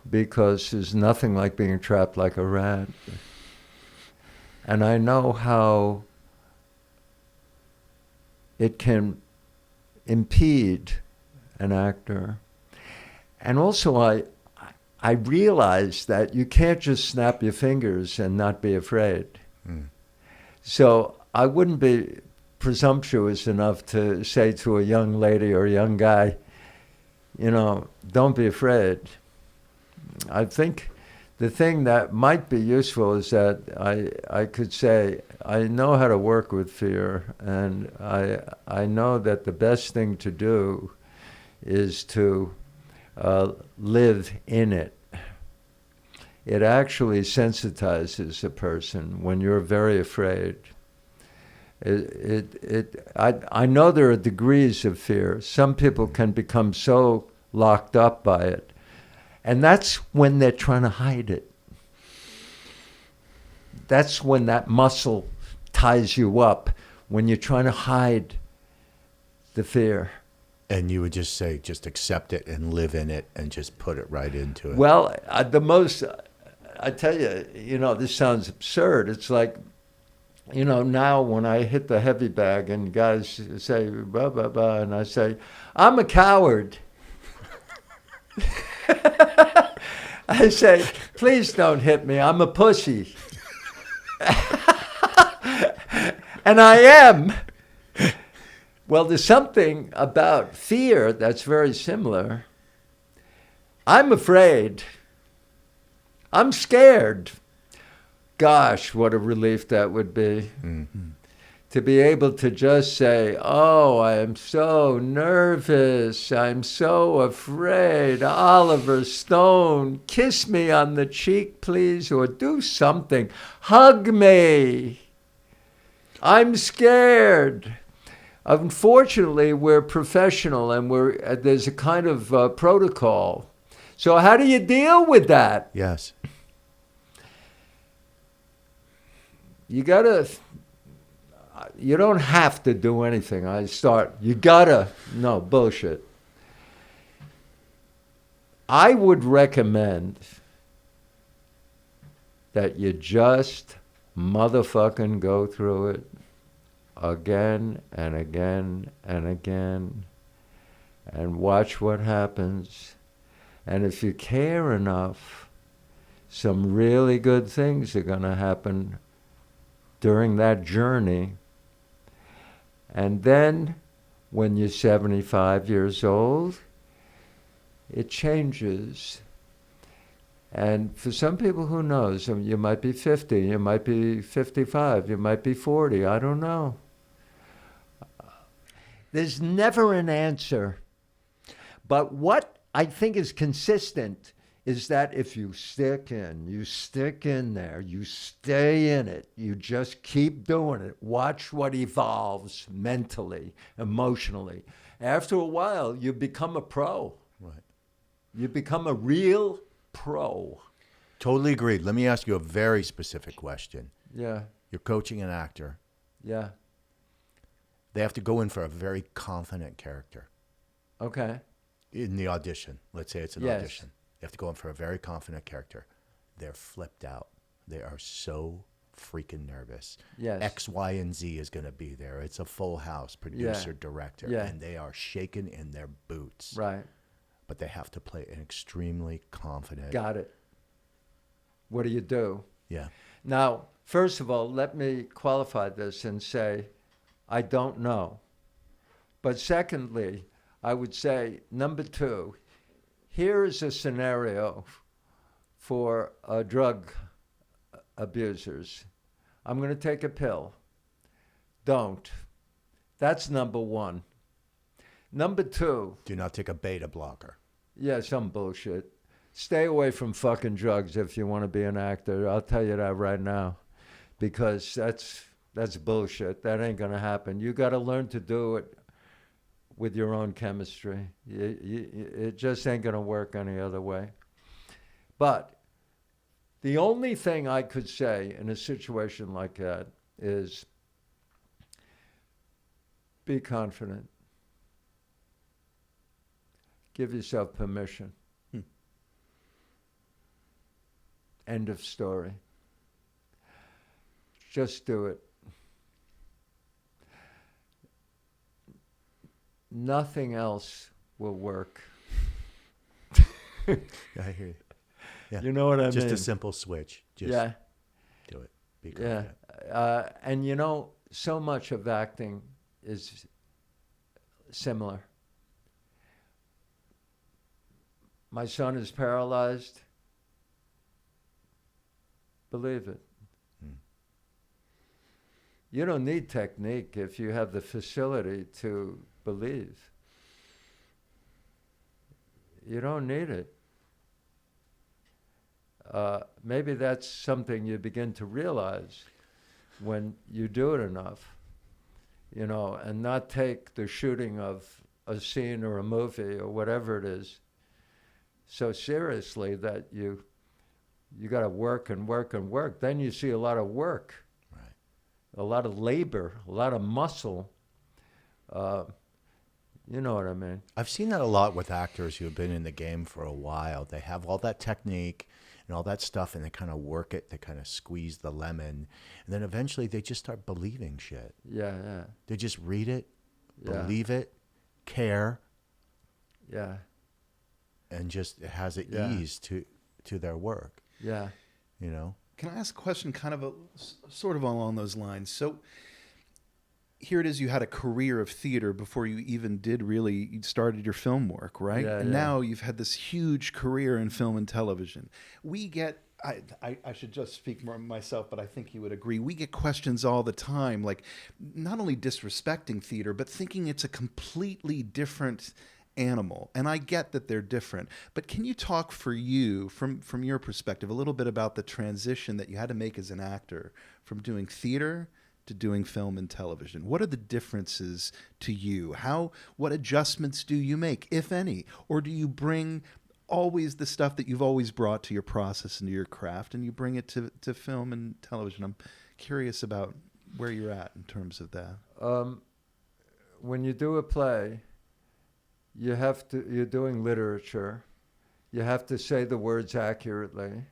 because there's nothing like being trapped like a rat. And I know how it can impede an actor. And also I realized that you can't just snap your fingers and not be afraid. So I wouldn't be presumptuous enough to say to a young lady or a young guy, you know, don't be afraid. I think the thing that might be useful is that I could say, I know how to work with fear, and I know that the best thing to do is to live in it. It actually sensitizes a person when you're very afraid. I know there are degrees of fear. Some people can become so locked up by it. And that's when they're trying to hide it. That's when that muscle ties you up, when you're trying to hide the fear. And you would just say, just accept it and live in it and just put it right into it. Well, I tell you, you know, this sounds absurd. It's like, you know, now when I hit the heavy bag and guys say, blah, blah, blah, and I say, I'm a coward. I say, please don't hit me. I'm a pussy. And I am. Well, there's something about fear that's very similar. I'm afraid. I'm scared. Gosh, what a relief that would be. Mm-hmm. To be able to just say, oh, I am so nervous. I'm so afraid. Oliver Stone, kiss me on the cheek, please, or do something. Hug me. I'm scared. Unfortunately, we're professional and there's a kind of protocol. So how do you deal with that? Yes. You don't have to do anything. No, bullshit. I would recommend that you just motherfucking go through it again and again and again and watch what happens. And if you care enough, some really good things are going to happen during that journey. And then when you're 75 years old, it changes. And for some people, who knows? I mean, you might be 50, you might be 55, you might be 40, I don't know. There's never an answer. But what I think is consistent is that if you stick in there, you stay in it, you just keep doing it, watch what evolves mentally, emotionally. After a while, you become a pro. Right. You become a real pro. Totally agreed. Let me ask you a very specific question. Yeah. You're coaching an actor. Yeah. They have to go in for a very confident character. Okay. In the audition. Let's say it's an audition. They have to go in for a very confident character. They're flipped out. They are so freaking nervous. Yes. X, Y, and Z is going to be there. It's a full house, producer, director. Yeah. And they are shaken in their boots. Right. But they have to play an extremely confident. Got it. What do you do? Yeah. Now, first of all, let me qualify this and say, I don't know. But secondly, I would say, number two, here is a scenario for drug abusers. I'm going to take a pill. Don't. That's number one. Number two. Do not take a beta blocker. Yeah, some bullshit. Stay away from fucking drugs if you want to be an actor. I'll tell you that right now. Because that's bullshit. That ain't going to happen. You got to learn to do it with your own chemistry. It just ain't going to work any other way. But the only thing I could say in a situation like that is be confident. Give yourself permission. End of story. Just do it. Nothing else will work. I hear you. Yeah. You know what I mean? Just a simple switch. Just do it. Be confident. And so much of acting is similar. My son is paralyzed. Believe it. You don't need technique if you have the facility to believe. You don't need it. Maybe that's something you begin to realize when you do it enough, and not take the shooting of a scene or a movie or whatever it is so seriously that you got to work and work and work. Then you see a lot of work, right? A lot of labor, a lot of muscle. You know what I mean? I've seen that a lot with actors who have been in the game for a while. They have all that technique and all that stuff, and they kind of work it. They kind of squeeze the lemon. And then eventually they just start believing shit. Yeah. They just read it, believe it, care. Yeah. And just it has an ease to their work. Yeah. Can I ask a question kind of sort of along those lines? So here it is, you had a career of theater before you even you started your film work, right? Yeah, and now you've had this huge career in film and television. We get, I should just speak more myself, but I think you would agree. We get questions all the time, like not only disrespecting theater, but thinking it's a completely different animal. And I get that they're different, but can you talk for you, from your perspective, a little bit about the transition that you had to make as an actor from doing theater to doing film and television? What are the differences to you? What adjustments do you make, if any? Or do you bring always the stuff that you've always brought to your process and to your craft, and you bring it to film and television? I'm curious about where you're at in terms of that. When you do a play, you're doing literature. You have to say the words accurately.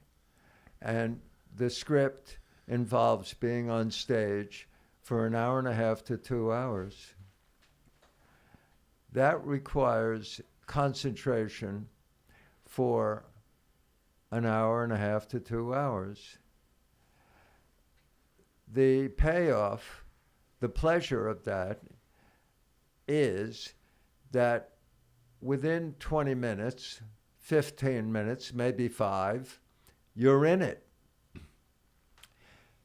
And the script involves being on stage for an hour and a half to 2 hours. That requires concentration for an hour and a half to 2 hours. The payoff, the pleasure of that, is that within 20 minutes, 15 minutes, maybe 5, you're in it.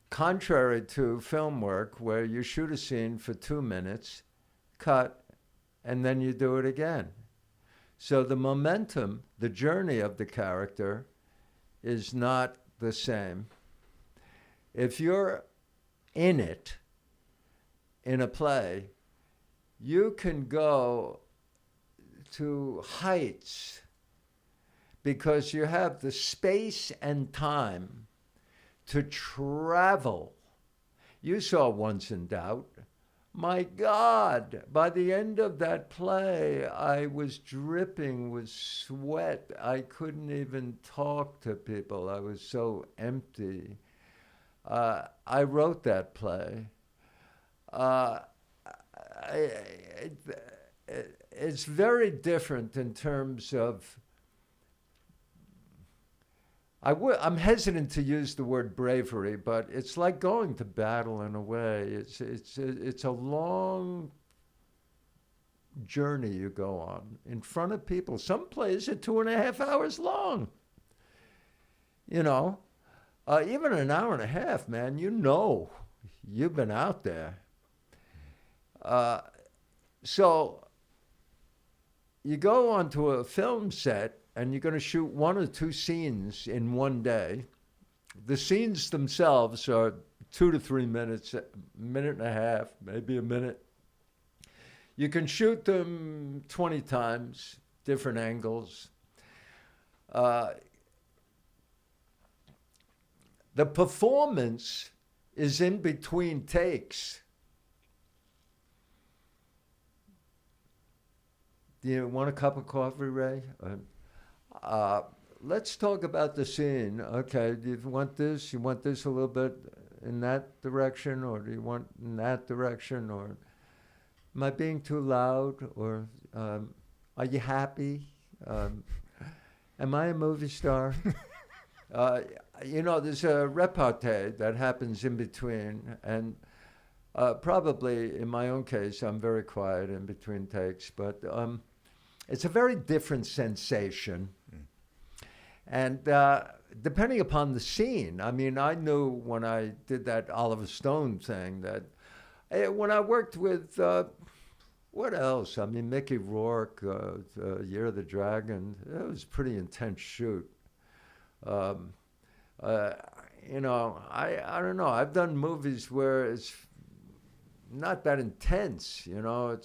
Contrary to film work, where you shoot a scene for 2 minutes, cut, and then you do it again. So the momentum, the journey of the character is not the same. If you're in it, in a play, you can go to heights because you have the space and time to travel. You saw Once in Doubt. My God, by the end of that play, I was dripping with sweat. I couldn't even talk to people. I was so empty. I wrote that play. It's very different in terms of, I'm hesitant to use the word bravery, but it's like going to battle in a way. It's a long journey you go on in front of people. Some plays are 2.5 hours long. You know, even an hour and a half, man, you know, you've been out there. So you go onto a film set and you're going to shoot 1 or 2 scenes in one day. The scenes themselves are 2 to 3 minutes, a minute and a half, maybe a minute. You can shoot them 20 times, different angles. The performance is in between takes. Do you want a cup of coffee, Ray? Let's talk about the scene. Okay, do you want this? You want this a little bit in that direction, or do you want in that direction? Or am I being too loud? Or are you happy? Am I a movie star? You know, there's a repartee that happens in between, and probably in my own case, I'm very quiet in between takes, but it's a very different sensation. And depending upon the scene, I mean, I knew when I did that Oliver Stone thing that when I worked with, what else? I mean, Mickey Rourke, Year of the Dragon, it was a pretty intense shoot. You know, I don't know. I've done movies where it's not that intense, you know.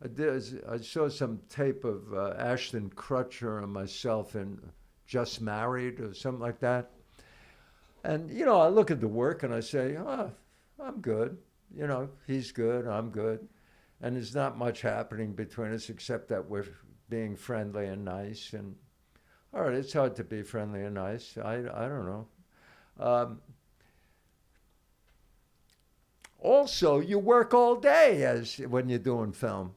I saw some tape of Ashton Kutcher and myself in Just Married or something like that. And, you know, I look at the work and I say, oh, I'm good. You know, he's good, I'm good. And there's not much happening between us except that we're being friendly and nice. And, all right, it's hard to be friendly and nice. I don't know. Also, you work all day when you're doing film.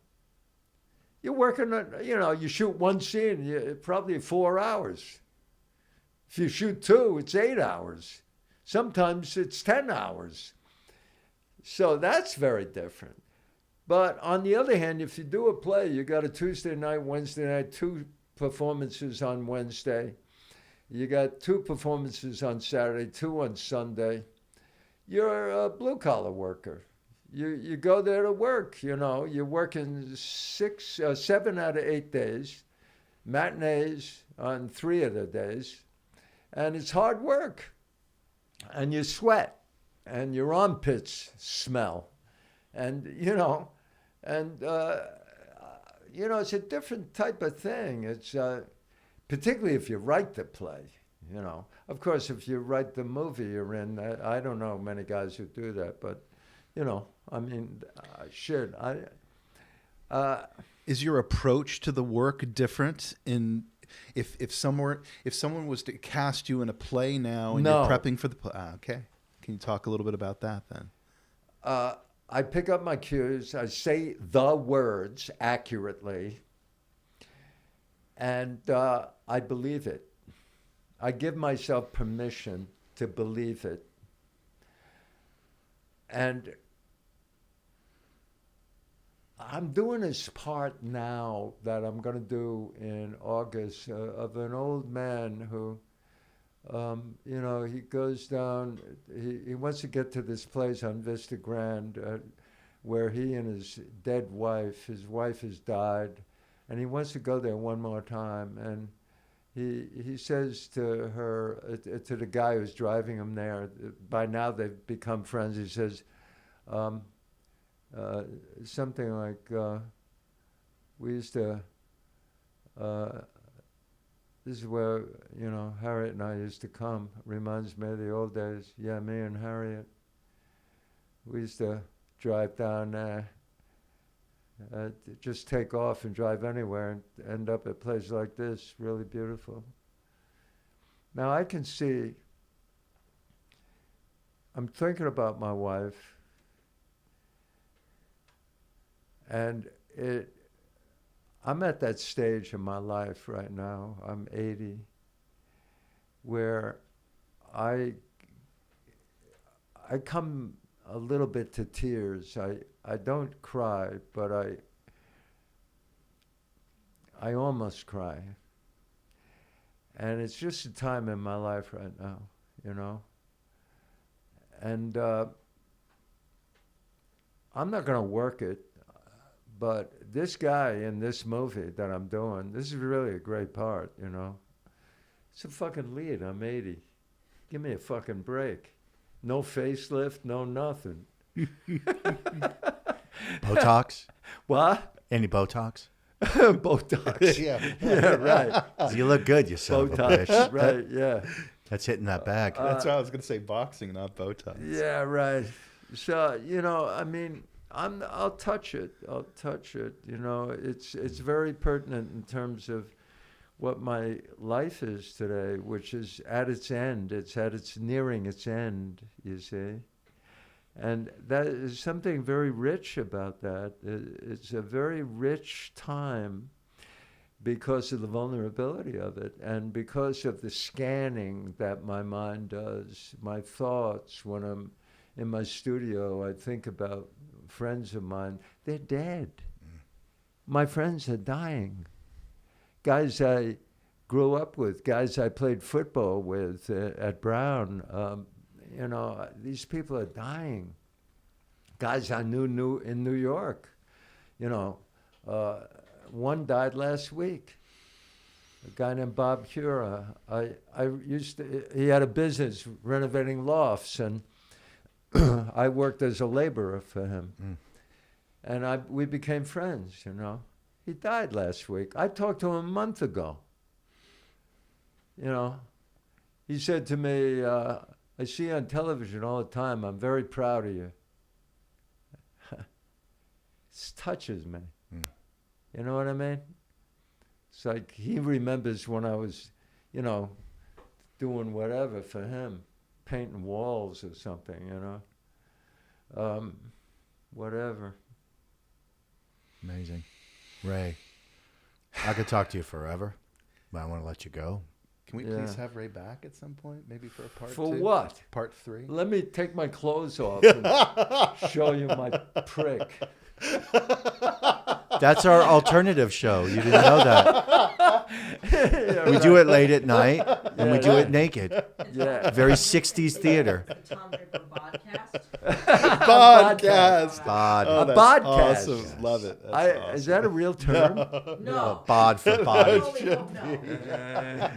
You're working, you know, you shoot one scene, probably 4 hours. If you shoot 2, it's 8 hours. Sometimes it's 10 hours. So that's very different. But on the other hand, if you do a play, you got a Tuesday night, Wednesday night, 2 performances on Wednesday. You got 2 performances on Saturday, 2 on Sunday. You're a blue-collar worker. You go there to work, you know. You're working 7 out of 8 days, matinees on 3 of the days, and it's hard work. And you sweat, and your armpits smell, and you know, it's a different type of thing. It's particularly if you write the play. You know, of course, if you write the movie you're in, I don't know many guys who do that, but. You know, I mean, shit. Is your approach to the work different if someone was to cast you in a play now and No. you're prepping for the play? Okay, can you talk a little bit about that then? I pick up my cues. I say the words accurately, and I believe it. I give myself permission to believe it. And I'm doing this part now that I'm going to do in August of an old man who, you know, he goes down, he wants to get to this place on Vista Grand where he and his dead wife, his wife has died, and he wants to go there one more time. And he says to her, to the guy who's driving him there, by now they've become friends, he says something like, we used to, this is where, you know, Harriet and I used to come. Reminds me of the old days. Yeah, me and Harriet. We used to drive down there, just take off and drive anywhere and end up at places like this, really beautiful. Now I can see, I'm thinking about my wife, and I'm at that stage in my life right now, I'm 80, where I come a little bit to tears. I don't cry, but I almost cry. And it's just a time in my life right now, you know. And I'm not going to work it, but this guy in this movie that I'm doing, this is really a great part, you know. It's a fucking lead. I'm 80. Give me a fucking break. No facelift, no nothing. Botox? What? Any Botox? Botox. Yeah, right. You look good, you son of a Botox, bitch. right, yeah. That's hitting that bag. That's why I was going to say boxing, not Botox. Yeah, right. So, you know, I mean, I'll touch it. You know, it's very pertinent in terms of what my life is today, which is at its end. It's nearing its end, you see. And that is something very rich about that. It's a very rich time because of the vulnerability of it and because of the scanning that my mind does, my thoughts. When I'm in my studio, I think about friends of mine. They're dead. My friends are dying. Guys I grew up with, guys I played football with at Brown. You know, these people are dying. Guys I knew in New York, you know, one died last week. A guy named Bob Cura. He had a business renovating lofts, and I worked as a laborer for him. And we became friends, you know. He died last week. I talked to him a month ago. You know, he said to me, I see you on television all the time. I'm very proud of you. It touches me. You know what I mean? It's like he remembers when I was, you know, doing whatever for him, painting walls or something, you know. Whatever. Amazing. Ray, I could talk to you forever, but I want to let you go. Can we please have Ray back at some point, maybe for a part 2? For what? Part 3? Let me take my clothes off and show you my prick. That's our alternative show. You didn't know that. Yeah, We do it late at night, and we do right. it naked. Yeah. Very 60s theater. Tom Draper podcast. Podcast. Bod. Oh, that's podcast. awesome. Love it. That's awesome. Is that a real term? No. Bod for body. Holy hope no.